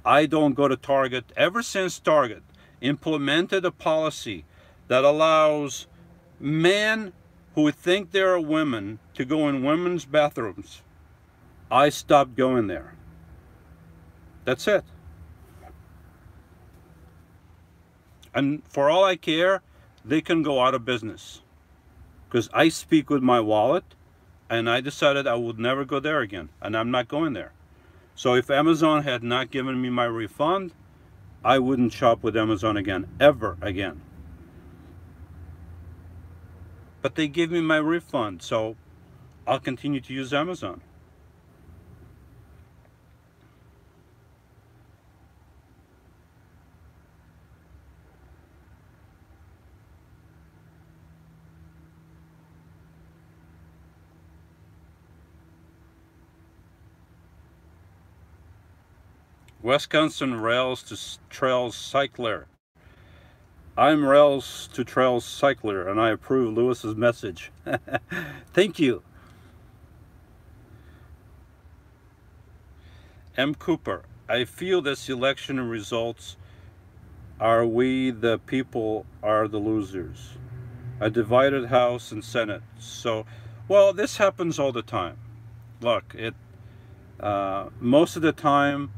Speaker 2: I don't go to Target. Ever since Target implemented a policy that allows men who think they're women to go in women's bathrooms, I stopped going there. That's it. And for all I care, they can go out of business. Because I speak with my wallet, and I decided I would never go there again, and I'm not going there. So if Amazon had not given me my refund, I wouldn't shop with Amazon again, ever again. But they gave me my refund, so I'll continue to use Amazon. Wisconsin Rails to Trails Cycler. I'm Rails to Trails Cycler, and I approve Lewis's message. Thank you. M. Cooper. I feel this election results are we the people are the losers. A divided House and Senate. So, well, this happens all the time. Look, most of the time,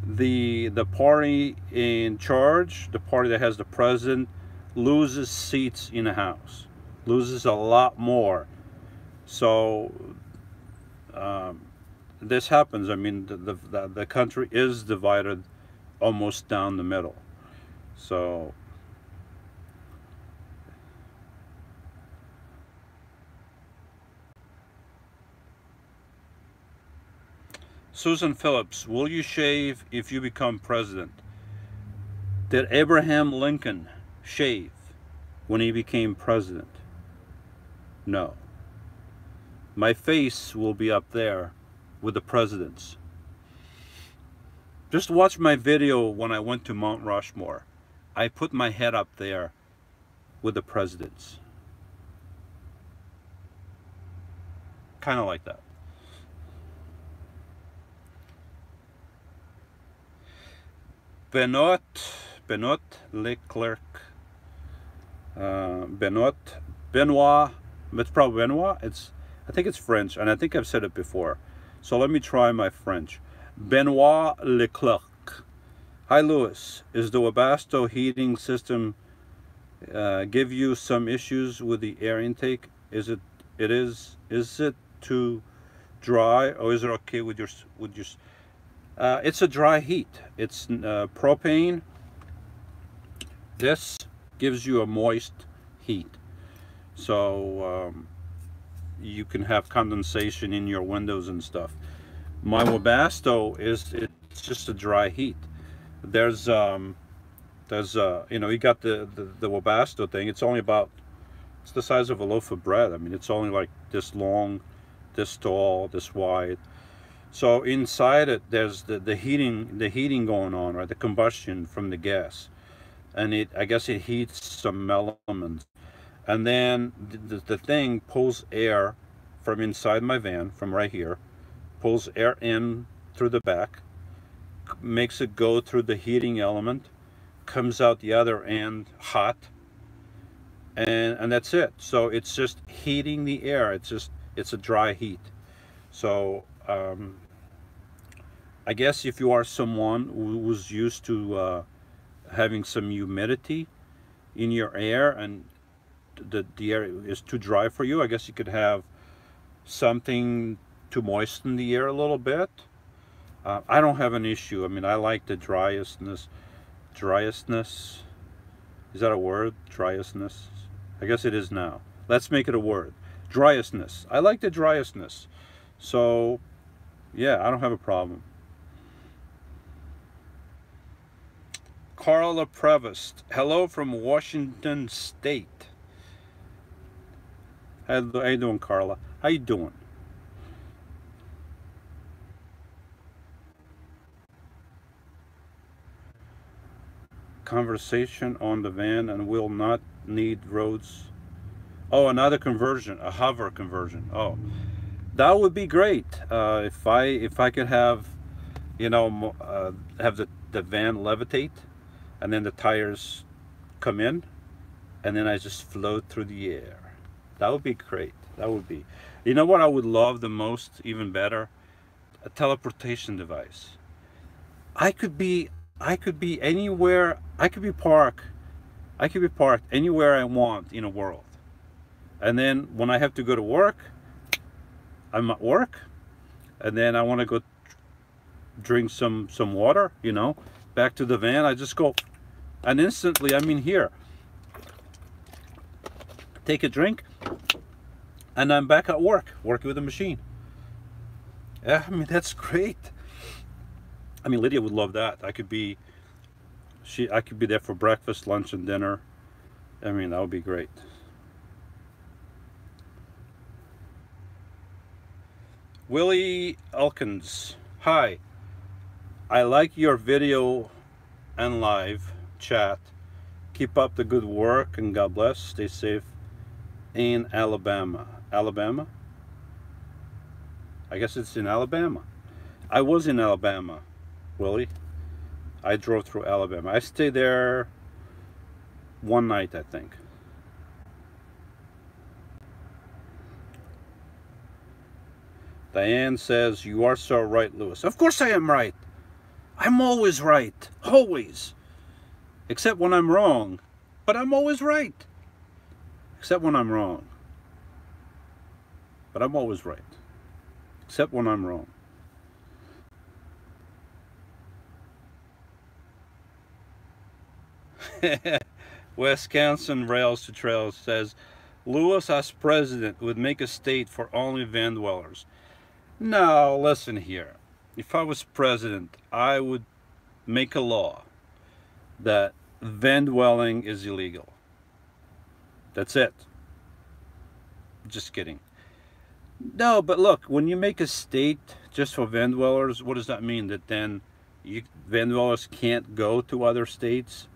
Speaker 2: the party in charge, the party that has the president, loses seats in the House, loses a lot more. So this happens. I mean, the country is divided almost down the middle. So Susan Phillips, will you shave if you become president? Did Abraham Lincoln shave when he became president? No. My face will be up there with the presidents. Just watch my video when I went to Mount Rushmore. I put my head up there with the presidents. Kind of like that. Benoit Leclerc. Benoit, it's probably Benoit. I think it's French, and I think I've said it before. So let me try my French. Benoit Leclerc. Hi Louis, is the Webasto heating system give you some issues with the air intake? Is it too dry, or is it okay with your it's a dry heat. It's propane. This gives you a moist heat, so you can have condensation in your windows and stuff. My Webasto it's just a dry heat. There's you know, you got the Webasto thing. It's the size of a loaf of bread. I mean, it's only like this long, this tall, this wide. So inside it, there's the heating going on, right? The combustion from the gas, and I guess it heats some elements, and then the thing pulls air from inside my van, from right here, pulls air in through the back, makes it go through the heating element, comes out the other end hot, and that's it. So it's just heating the air. It's a dry heat. So I guess if you are someone who's used to having some humidity in your air, and the air is too dry for you, I guess you could have something to moisten the air a little bit. I don't have an issue. I mean, I like the driestness. Is that a word? Driestness? I guess it is now. Let's make it a word. Driestness. I like the driestness. So, yeah, I don't have a problem. Carla Prevost. Hello from Washington State. How you doing, Carla? How you doing? Conversation on the van and will not need roads. Oh, another conversion, a hover conversion. Oh, that would be great. If I could have, you know, have the van levitate, and then the tires come in, and then I just float through the air. That would be great. That would be. You know what I would love the most, even better? A teleportation device. I could be anywhere. I could be parked anywhere I want in a world. And then when I have to go to work, I'm at work, and then I want to go drink some water, you know, back to the van, I just go, and instantly I'm in here. Take a drink, and I'm back at work, working with the machine. Yeah, I mean, that's great. I mean, Lydia would love that. I could be there for breakfast, lunch, and dinner. I mean, that would be great. Willie Elkins. Hi. I like your video and live chat. Keep up the good work and God bless. Stay safe in Alabama. Alabama? I guess it's in Alabama. I was in Alabama, Willie. I drove through Alabama. I stayed there one night, I think. Diane says, you are so right, Louis. Of course I am right. I'm always right. Always. Except when I'm wrong. But I'm always right. Except when I'm wrong. But I'm always right. except when I'm wrong. Wisconsin Rails to Trails says, Lewis as president would make a state for only van dwellers. No, listen here. If I was president, I would make a law that van dwelling is illegal. That's it. Just kidding. No, but look, when you make a state just for van dwellers, what does that mean? That then van dwellers can't go to other states?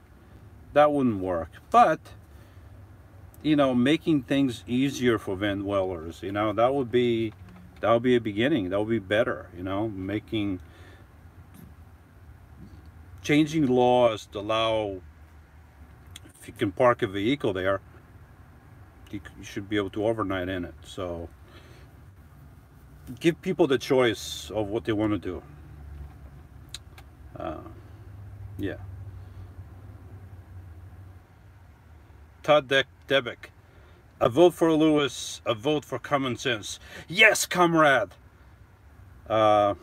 Speaker 2: That wouldn't work. But, you know, making things easier for van dwellers, you know, that would be a beginning. That would be better, you know, changing laws to allow, if you can park a vehicle there, you should be able to overnight in it. So give people the choice of what they want to do. Yeah. Todd Debick. A vote for Lewis, a vote for common sense. Yes, comrade! That's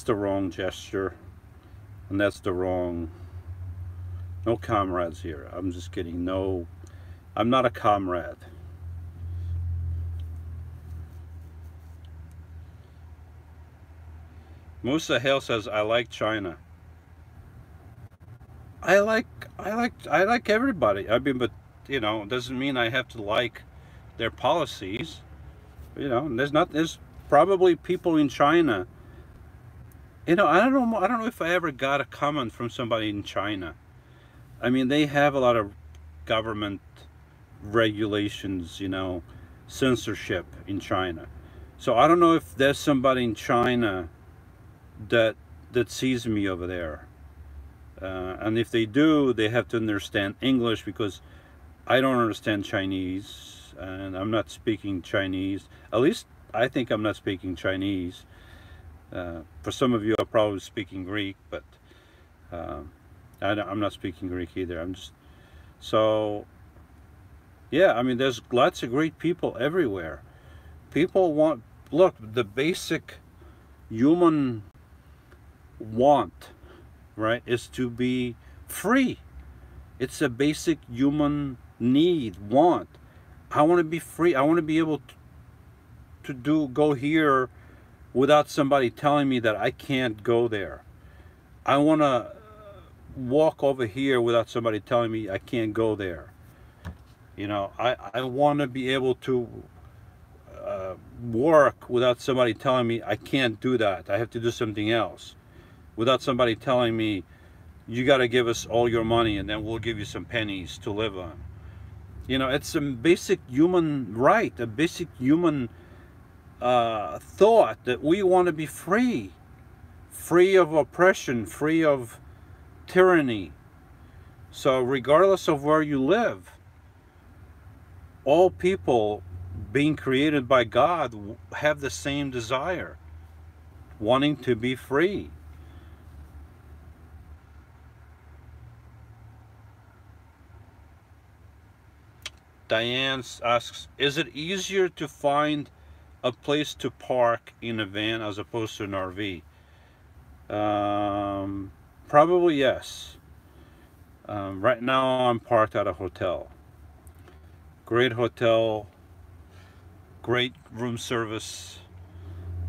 Speaker 2: the wrong gesture. And that's the wrong... No comrades here. I'm just kidding. No, I'm not a comrade. Musa Hale says, I like China. I like everybody. I mean, but you know, it doesn't mean I have to like their policies. You know, there's probably people in China. You know, I don't know if I ever got a comment from somebody in China. I mean, they have a lot of government regulations, you know, censorship in China. So I don't know if there's somebody in China that sees me over there. And if they do, they have to understand English, because I don't understand Chinese, and I'm not speaking Chinese. At least I think I'm not speaking Chinese. For some of you, I'm probably speaking Greek, but I'm not speaking Greek either. I'm just... So, yeah, I mean, there's lots of great people everywhere. People want... Look, the basic human want, right, is to be free. It's a basic human need, want. I want to be free. I want to be able to go here without somebody telling me that I can't go there. I want to walk over here without somebody telling me I can't go there. You know, I want to be able to work without somebody telling me I can't do that. I have to do something else. Without somebody telling me, you got to give us all your money and then we'll give you some pennies to live on. You know, it's a basic human right, a basic human thought that we want to be free. Free of oppression, free of tyranny. So regardless of where you live, all people being created by God have the same desire, wanting to be free. Diane asks, is it easier to find a place to park in a van as opposed to an RV? Probably yes. Right now I'm parked at a hotel. Great hotel, great room service.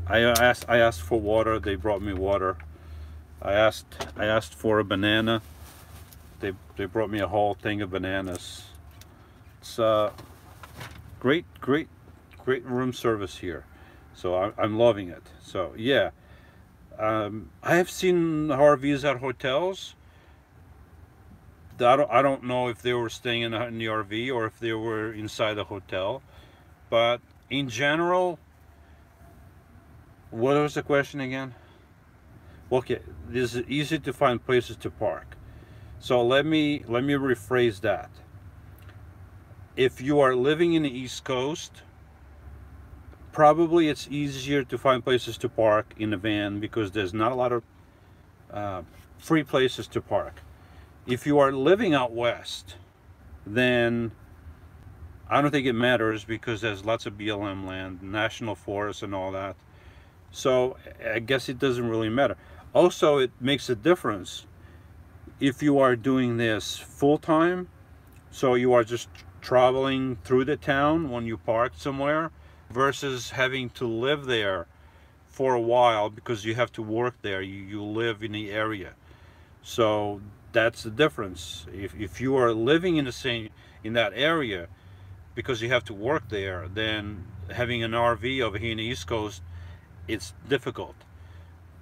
Speaker 2: I asked for water, they brought me water. I asked for a banana. They brought me a whole thing of bananas. It's great room service here. So I'm loving it. So yeah. I have seen RVs at hotels. I don't know if they were staying in the RV or if they were inside the hotel. But in general, what was the question again? Okay, this is easy to find places to park. So let me rephrase that. If you are living in the East Coast, probably it's easier to find places to park in a van because there's not a lot of free places to park. If you are living out west, then I don't think it matters because there's lots of BLM land, national forests and all that. So I guess it doesn't really matter. Also, it makes a difference if you are doing this full time. So you are just traveling through the town when you park somewhere versus having to live there for a while because you have to work there. You live in the area. So that's the difference. If you are living in the same in that area because you have to work there, then having an RV over here in the East Coast, it's difficult.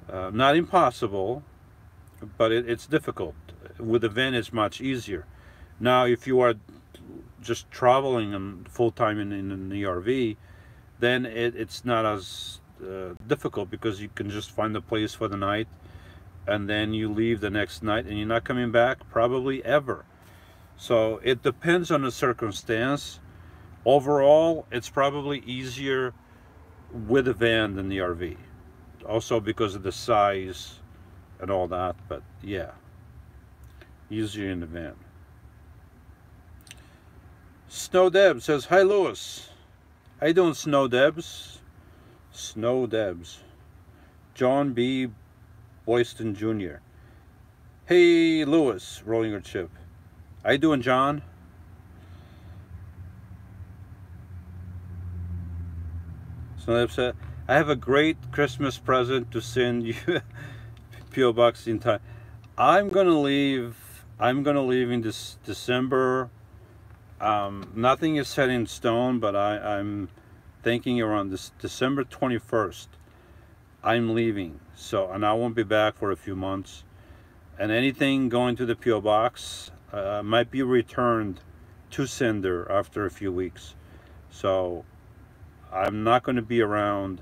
Speaker 2: Not impossible, but it's difficult. With a van, it's much easier. Now, if you are just traveling full time in the RV, then it's not as difficult because you can just find a place for the night and then you leave the next night and you're not coming back probably ever. So it depends on the circumstance. Overall, it's probably easier with a van than the RV. Also because of the size and all that, but yeah, easier in the van. Snow Deb says, "Hi Lewis. How you doing, Snow Debs?" Snow Debs. John B. Boyston Jr. "Hey Lewis, rolling your chip. How you doing, John?" Snow Debs said, "I have a great Christmas present to send you." P.O. Box in time. I'm gonna leave in this December. Nothing is set in stone, but I'm thinking around this December 21st. I'm leaving, so, and I won't be back for a few months. And anything going to the P.O. Box might be returned to sender after a few weeks. So I'm not going to be around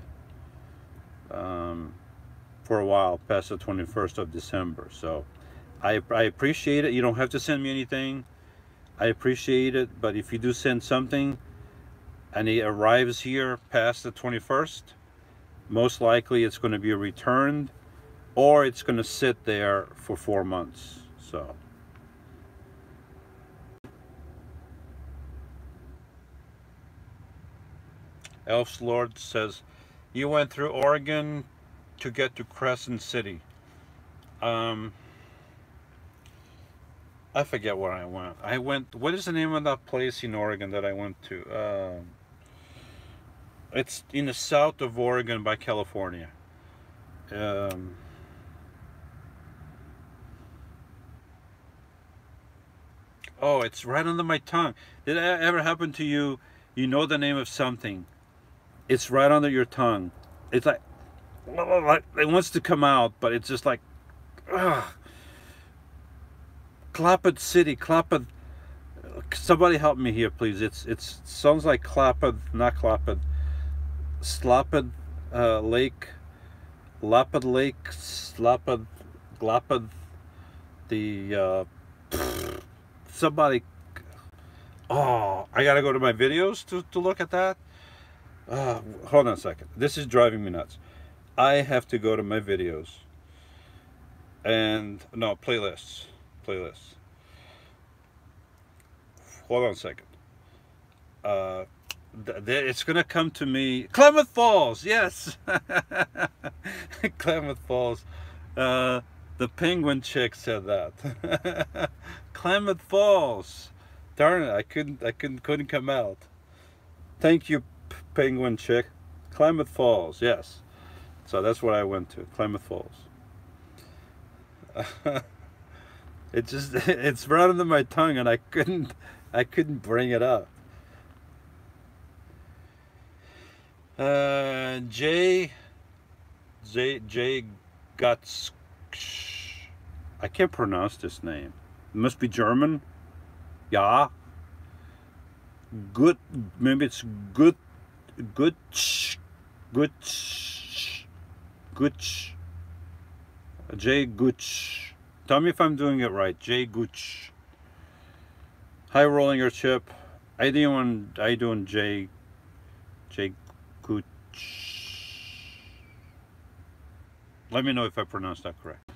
Speaker 2: for a while past the 21st of December. So I appreciate it. You don't have to send me anything. I appreciate it, but if you do send something and it arrives here past the 21st, most likely it's going to be returned or it's going to sit there for 4 months. So Elf's Lord says, "You went through Oregon to get to Crescent City." I forget where I went. What is the name of that place in Oregon that I went to? It's in the south of Oregon by California. Oh, it's right under my tongue. Did that ever happen to you? You know the name of something. It's right under your tongue. It's like it wants to come out, but it's just like, ugh. Clapped City, Clapped. Somebody help me here, please. It sounds like Clapped, not Clapped. Slapped Lake, Lapid Lake, Slapped, Glapped. The somebody. Oh, I gotta go to my videos to look at that. Hold on a second. This is driving me nuts. I have to go to my videos. And no, playlists. Hold on a second. It's gonna come to me. Klamath Falls, yes. Klamath Falls. The penguin chick said that. Klamath Falls. Darn it! Couldn't come out. Thank you, penguin chick. Klamath Falls, yes. So that's where I went to. Klamath Falls. It's right under my tongue, and I couldn't bring it up. Jay Guts. I can't pronounce this name. It must be German. Yeah. Good. Maybe it's good. Gutsch. Jay Gutsch. Tell me if I'm doing it right. Jay Gutsch. Hi, rolling your chip. How you doing, Jay Gutsch? Let me know if I pronounced that correct.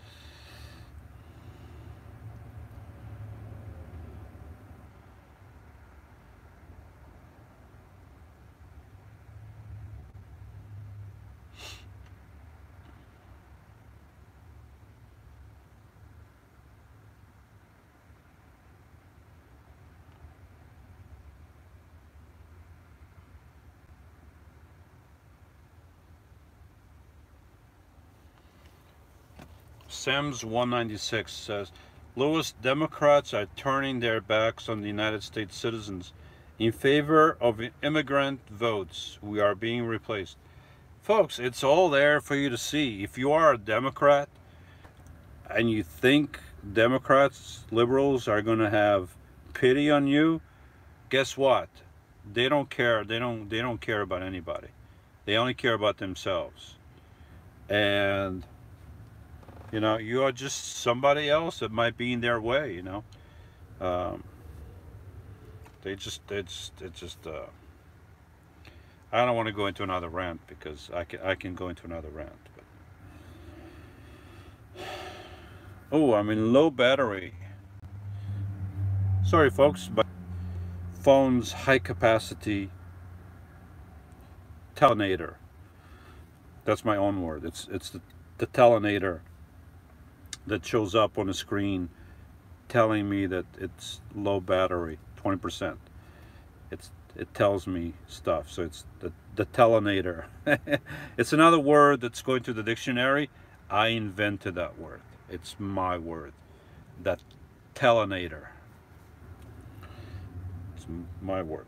Speaker 1: Sam's 196 says, Lewis, Democrats are turning their backs on the United States citizens in favor of immigrant votes. We are being replaced. Folks, it's all there for you to see. If you are a Democrat and you think Democrats, liberals are going to have pity on you, guess what? They don't care. They don't care about anybody. They only care about themselves. And you know, you are just somebody else that might be in their way, you know. Um, it's just I don't want to go into another rant because I can go into another rant. But oh, I'm in low battery. Sorry, folks, but phone's high capacity telenator. That's my own word. It's the telenator that shows up on the screen telling me that it's low battery, 20%. It tells me stuff. So it's the telenator. It's another word that's going to the dictionary. I invented that word. It's my word. That telenator. It's my word.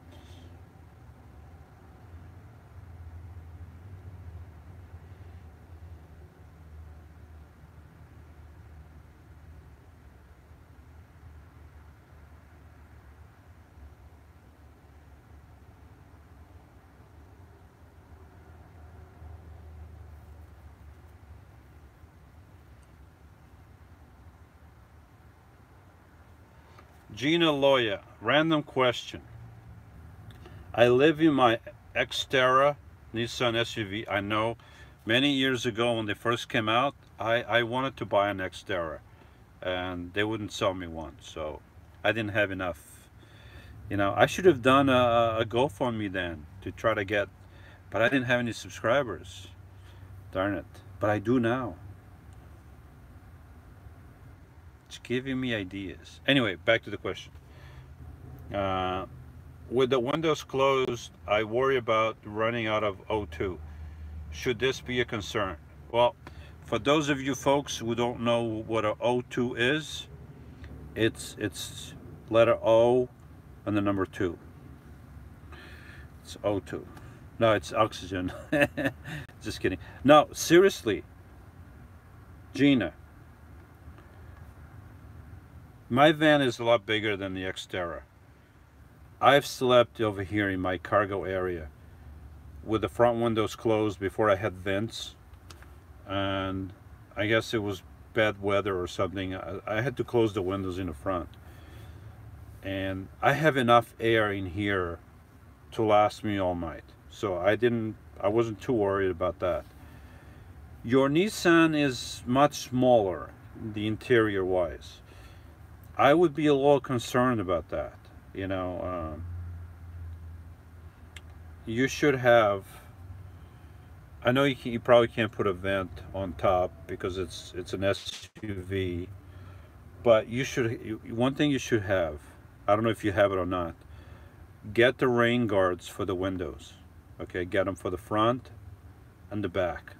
Speaker 1: Gina Loya, random question. I live in my Xterra Nissan SUV. I know many years ago when they first came out, I wanted to buy an Xterra and they wouldn't sell me one. So I didn't have enough. You know, I should have done a GoFundMe then to try to get, but I didn't have any subscribers. Darn it. But I do now. It's giving me ideas. Anyway, back to the question. With the windows closed, I worry about running out of O2. Should this be a concern? Well, for those of you folks who don't know what an O2 is, it's letter O and the number 2. It's O2. No, it's oxygen. Just kidding. No, seriously, Gina. My van is a lot bigger than the Xterra. I've slept over here in my cargo area with the front windows closed before I had vents, and I guess it was bad weather or something. I had to close the windows in the front, and I have enough air in here to last me all night, so I wasn't too worried about that. Your Nissan is much smaller, the interior wise. I would be a little concerned about that. You know, you should have. I know you probably can't put a vent on top because it's an SUV, but you should. One thing you should have. I don't know if you have it or not. Get the rain guards for the windows. Okay, get them for the front and the back.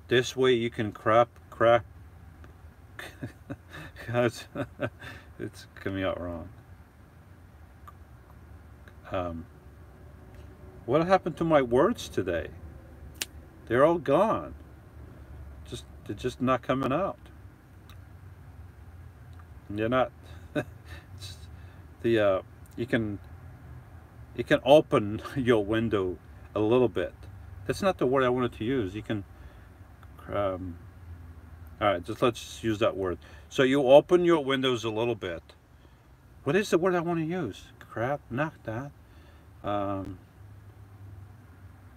Speaker 1: This way you can crap. It's coming out wrong. What happened to my words today? They're all gone. They're just not coming out. They're not. You can open your window a little bit. That's not the word I wanted to use. You can. All right, let's use that word. So you open your windows a little bit. What is the word I want to use? Crap, not that.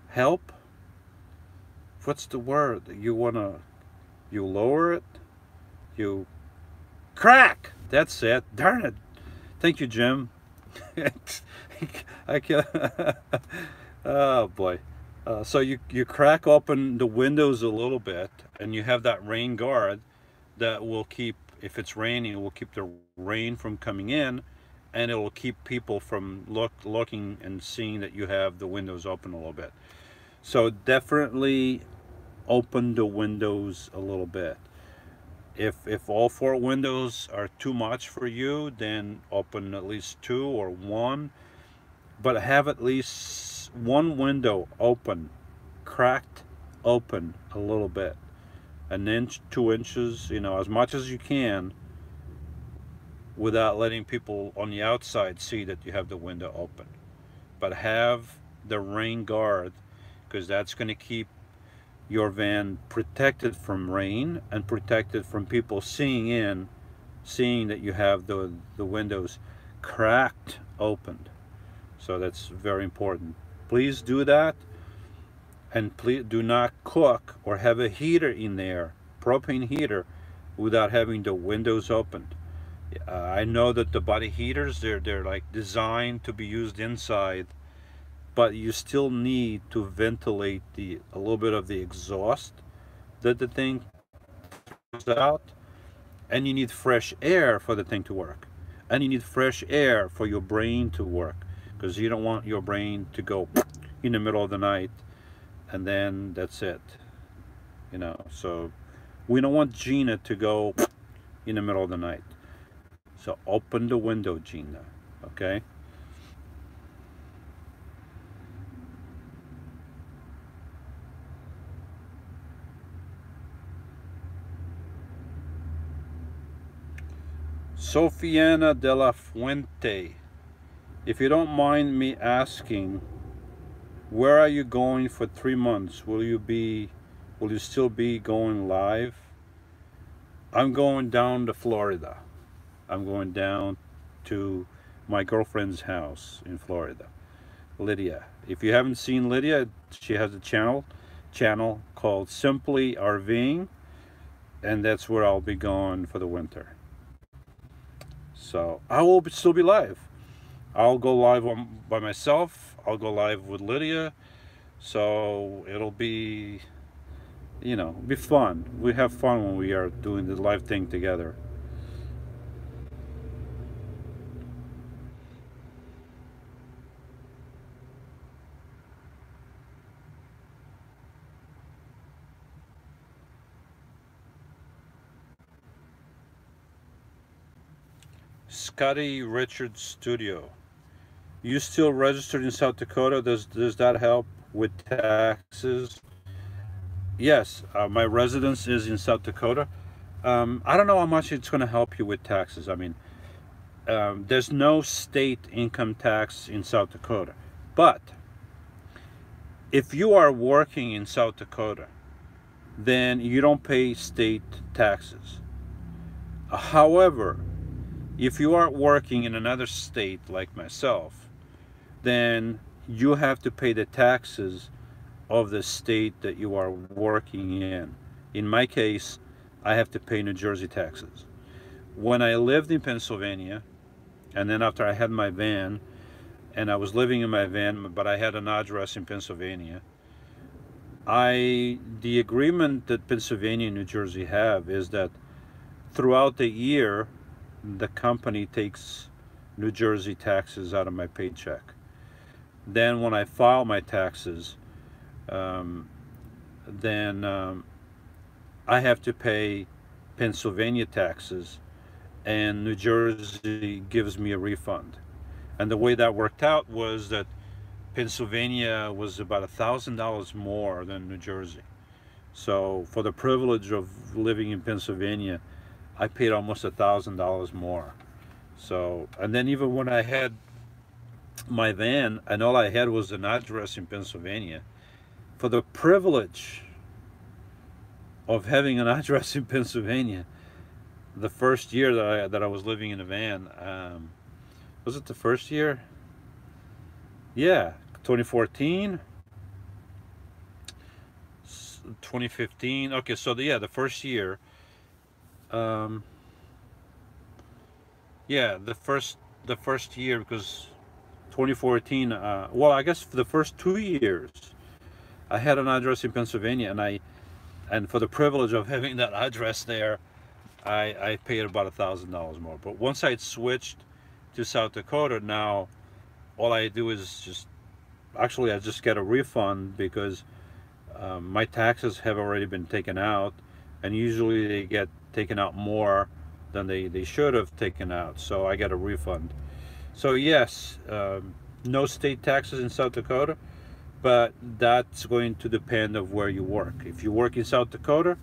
Speaker 1: Help. What's the word? You lower it. You crack. That's it. Darn it. Thank you, Jim. I can't. Oh boy. So you crack open the windows a little bit, and you have that rain guard that will keep, if it's raining, it will keep the rain from coming in, and it will keep people from looking and seeing that you have the windows open a little bit. So definitely open the windows a little bit.
Speaker 2: If all four windows are too much for you, then open at least two or one, but have at least one window open, cracked open a little bit, an inch, 2 inches, you know, as much as you can, without letting people on the outside see that you have the window open. But have the rain guard, because that's going to keep your van protected from rain and protected from people seeing that you have the windows cracked opened. So that's very important. Please do that, and please do not cook or have a heater in there, propane heater, without having the windows opened. I know that the body heaters, they're like designed to be used inside, but you still need to ventilate a little bit of the exhaust that the thing throws out, and you need fresh air for the thing to work, and you need fresh air for your brain to work, because you don't want your brain to go in the middle of the night and then that's it, you know. So we don't want Gina to go in the middle of the night. So open the window, Gina, okay? Sofiana de la Fuente, if you don't mind me asking, where are you going for 3 months? Will you still be going live? I'm going down to Florida. I'm going down to my girlfriend's house in Florida, Lydia. If you haven't seen Lydia, she has a channel called Simply RVing, and that's where I'll be going for the winter. So I will still be live. I'll go live by myself. I'll go live with Lydia. So it'll be, you know, be fun. We have fun when we are doing the live thing together. Scotty Richards Studio. You still registered in South Dakota? Does that help with taxes? Yes, my residence is in South Dakota. I don't know how much it's going to help you with taxes. I mean, there's no state income tax in South Dakota. But if you are working in South Dakota, then you don't pay state taxes. However, if you are working in another state like myself, then you have to pay the taxes of the state that you are working in. In my case, I have to pay New Jersey taxes. When I lived in Pennsylvania, and then after I had my van, and I was living in my van, but I had an address in Pennsylvania, the agreement that Pennsylvania and New Jersey have is that throughout the year, the company takes New Jersey taxes out of my paycheck. Then when I file my taxes, then I have to pay Pennsylvania taxes, and New Jersey gives me a refund. And the way that worked out was that Pennsylvania was about $1,000 more than New Jersey. So for the privilege of living in Pennsylvania, I paid almost $1,000 more. So, and then even when I had my van and all I had was an address in Pennsylvania, for the privilege of having an address in Pennsylvania, the first year that I was living in a van, was it the first year? Yeah, 2014, 2015. Okay, so the first year. Yeah, the first year, because 2014. Well, I guess for the first 2 years, I had an address in Pennsylvania, and for the privilege of having that address there, I paid about $1,000 more. But once I switched to South Dakota, now all I do is I just get a refund, because my taxes have already been taken out, and usually they get
Speaker 1: taken out more than they should have taken out, so I got a refund. So yes, no state taxes in South Dakota, but that's going to depend of where you work. If you work in South Dakota,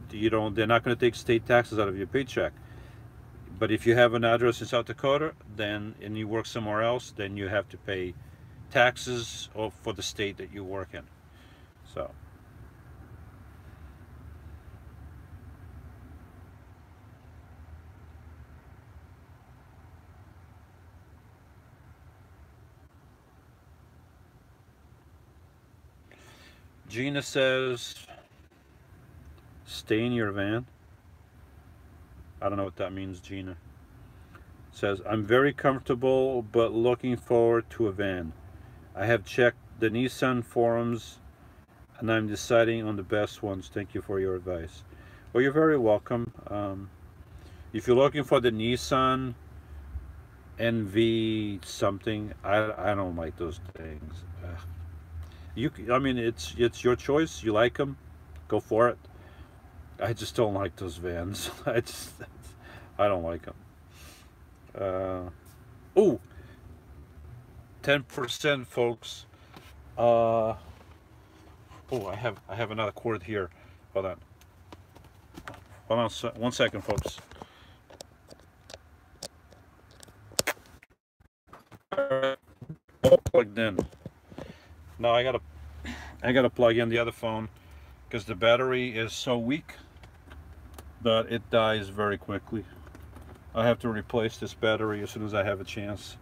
Speaker 1: they're not going to take state taxes out of your paycheck. But if you have an address in South Dakota, then and you work somewhere else, then you have to pay taxes for the state that you work in. So. Gina says, stay in your van. I don't know what that means, Gina. Says, I'm very comfortable, but looking forward to a van. I have checked the Nissan forums, and I'm deciding on the best ones. Thank you for your advice. Well, you're very welcome. If you're looking for the Nissan NV something, I don't like those things. I mean, it's your choice. You like them, go for it. I just don't like those vans. I don't like them. Oh, 10%, folks. Oh, I have another cord here. Hold on. Hold on 1 second, folks. All plugged in. Now I gotta plug in the other phone because the battery is so weak that it dies very quickly. I have to replace this battery as soon as I have a chance.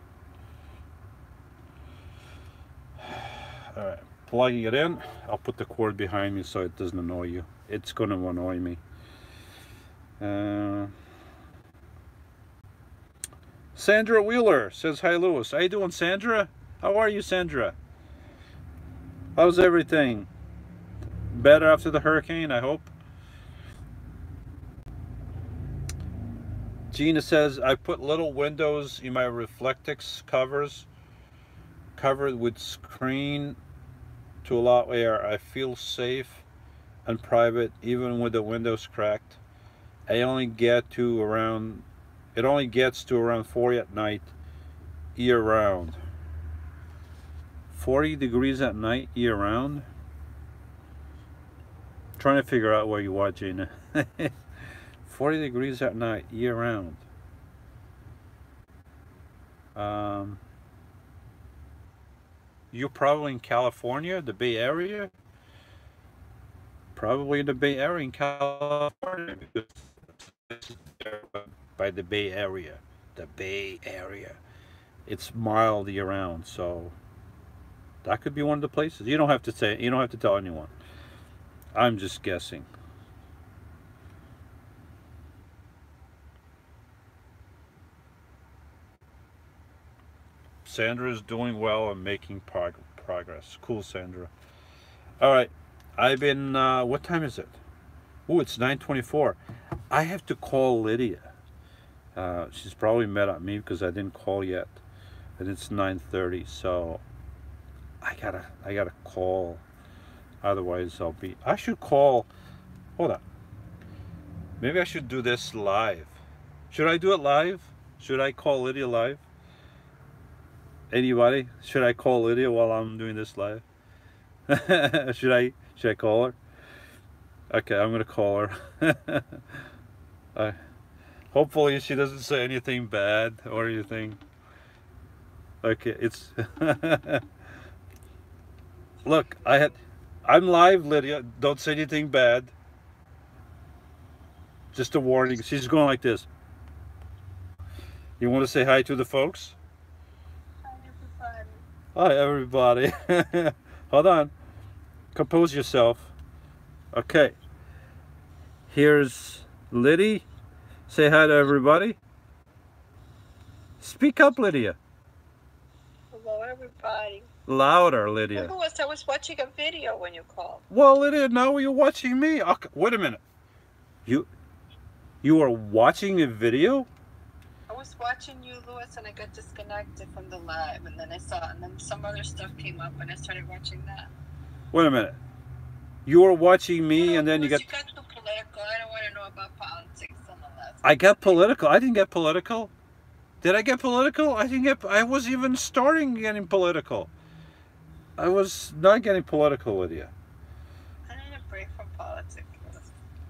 Speaker 1: Alright, plugging it in. I'll put the cord behind me so it doesn't annoy you. It's going to annoy me. Sandra Wheeler says, hi Lewis. How you doing, Sandra? How are you, Sandra? How's everything? Better after the hurricane, I hope. Gina says, I put little windows in my Reflectix covers, covered with screen to allow air. I feel safe and private even with the windows cracked. It only gets to around 40 at night, year round. 40 degrees at night, year round. Trying to figure out where you are, Gina. 40 degrees at night, year round. You're probably in California, the Bay Area. Probably in the Bay Area in California, because it's by the Bay Area. The Bay Area. It's mild year round, so that could be one of the places. You don't have to say. You don't have to tell anyone. I'm just guessing. Sandra is doing well and making progress. Cool, Sandra. All right, I've been. What time is it? Oh, it's 9:24. I have to call Lydia. She's probably mad at me because I didn't call yet, and it's 9:30. So I gotta call. Otherwise, I should call. Hold on. Maybe I should do this live. Should I do it live? Should I call Lydia live? Anybody? Should I call Lydia while I'm doing this live? Should I call her? Okay, I'm gonna call her. Hopefully she doesn't say anything bad or anything. Okay, it's look, I'm live, Lydia. Don't say anything bad. Just a warning. She's going like this. You want to say hi to the folks? Hi, everybody. Hold on. Compose yourself. Okay. Here's Liddy. Say hi to everybody. Speak up, Lydia.
Speaker 3: Hello, everybody.
Speaker 1: Louder, Lydia.
Speaker 3: I was watching a video when you called.
Speaker 1: Well, Lydia, now you're watching me. Okay, wait a minute. You are watching a video?
Speaker 3: I was watching you, Lewis, and I got disconnected from the live, and then and then some other stuff came up, and I started watching that.
Speaker 1: Wait a minute. You were watching me, and then
Speaker 3: Lewis,
Speaker 1: you got
Speaker 3: too political. I don't want to know know about politics unless
Speaker 1: I got political. I didn't get political. Did I get political? I didn't get. I was even starting getting political. I was not getting political with you.
Speaker 3: I need a break from politics.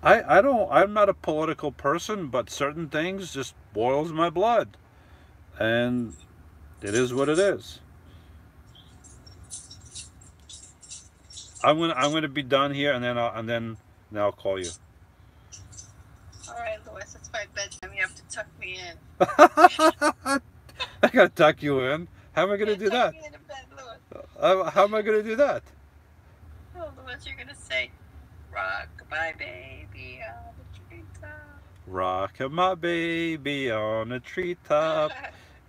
Speaker 1: I don't. I'm not a political person, but certain things just boils my blood, and it is what it is. I'm gonna be done here, and then I'll call you.
Speaker 3: All right, Louis, it's my bedtime. You have to tuck me in.
Speaker 1: I gotta tuck you in. How am I gonna
Speaker 3: Yeah,
Speaker 1: do
Speaker 3: tuck
Speaker 1: that?
Speaker 3: me into bed, Louis.
Speaker 1: How am I gonna do that?
Speaker 3: Oh, Louis, you're gonna say, "Rock my baby on the treetop."
Speaker 1: Rock my baby on a treetop.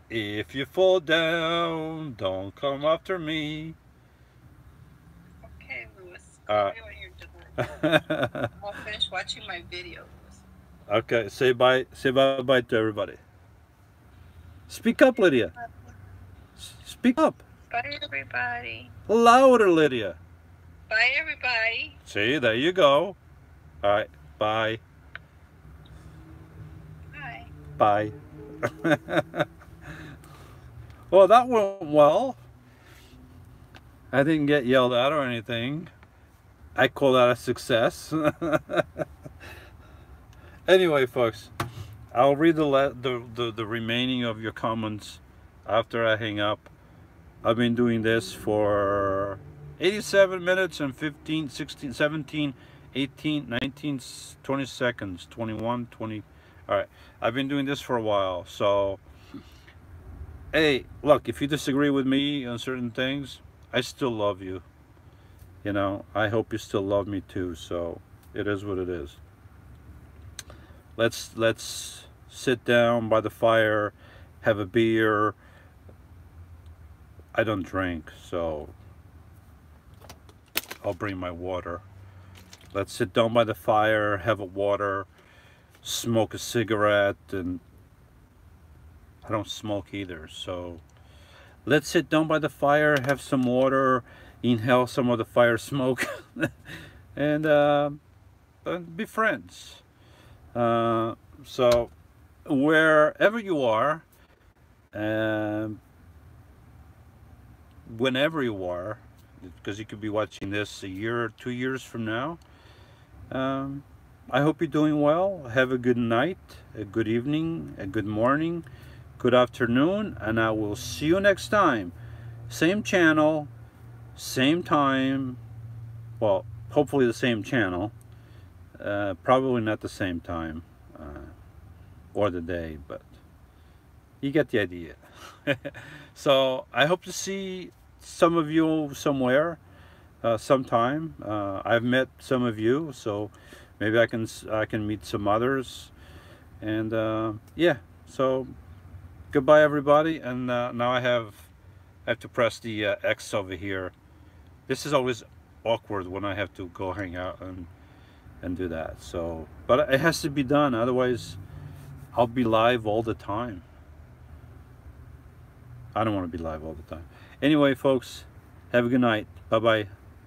Speaker 1: If you fall down, don't come after me.
Speaker 3: Okay, Louis, call me when you're done. I'll finish watching my video, Louis.
Speaker 1: Okay, say bye. Say bye to everybody. Speak up, Lydia. Speak up.
Speaker 3: Bye, everybody.
Speaker 1: Louder, Lydia.
Speaker 3: Bye, everybody.
Speaker 1: See, there you go. All right, bye.
Speaker 3: Bye.
Speaker 1: Bye. Well, that went well. I didn't get yelled at or anything. I call that a success. Anyway, folks, I'll read the remaining of your comments after I hang up. I've been doing this for 87 minutes and 15, 16, 17, 18, 19, 20 seconds, 21, 20. All right, I've been doing this for a while. So, hey, look, if you disagree with me on certain things, I still love you. You know, I hope you still love me too. So, it is what it is. Let's sit down by the fire, have a beer. I don't drink, so I'll bring my water. Let's sit down by the fire, have a water, smoke a cigarette, and I don't smoke either, so let's sit down by the fire, have some water, inhale some of the fire smoke, and be friends. So wherever you are, whenever you are, because you could be watching this a year or 2 years from now, I hope you're doing well. Have a good night, a good evening, a good morning, good afternoon, and I will see you next time. Same channel, same time, well, hopefully the same channel. Probably not the same time or the day, but you get the idea. So I hope to see some of you somewhere sometime. I've met some of you, so maybe I can meet some others. And yeah, so goodbye everybody. And now I have to press the X over here. This is always awkward when I have to go hang out and do that. So, but it has to be done, otherwise I'll be live all the time. I don't want to be live all the time. Anyway, folks, have a good night. Bye bye.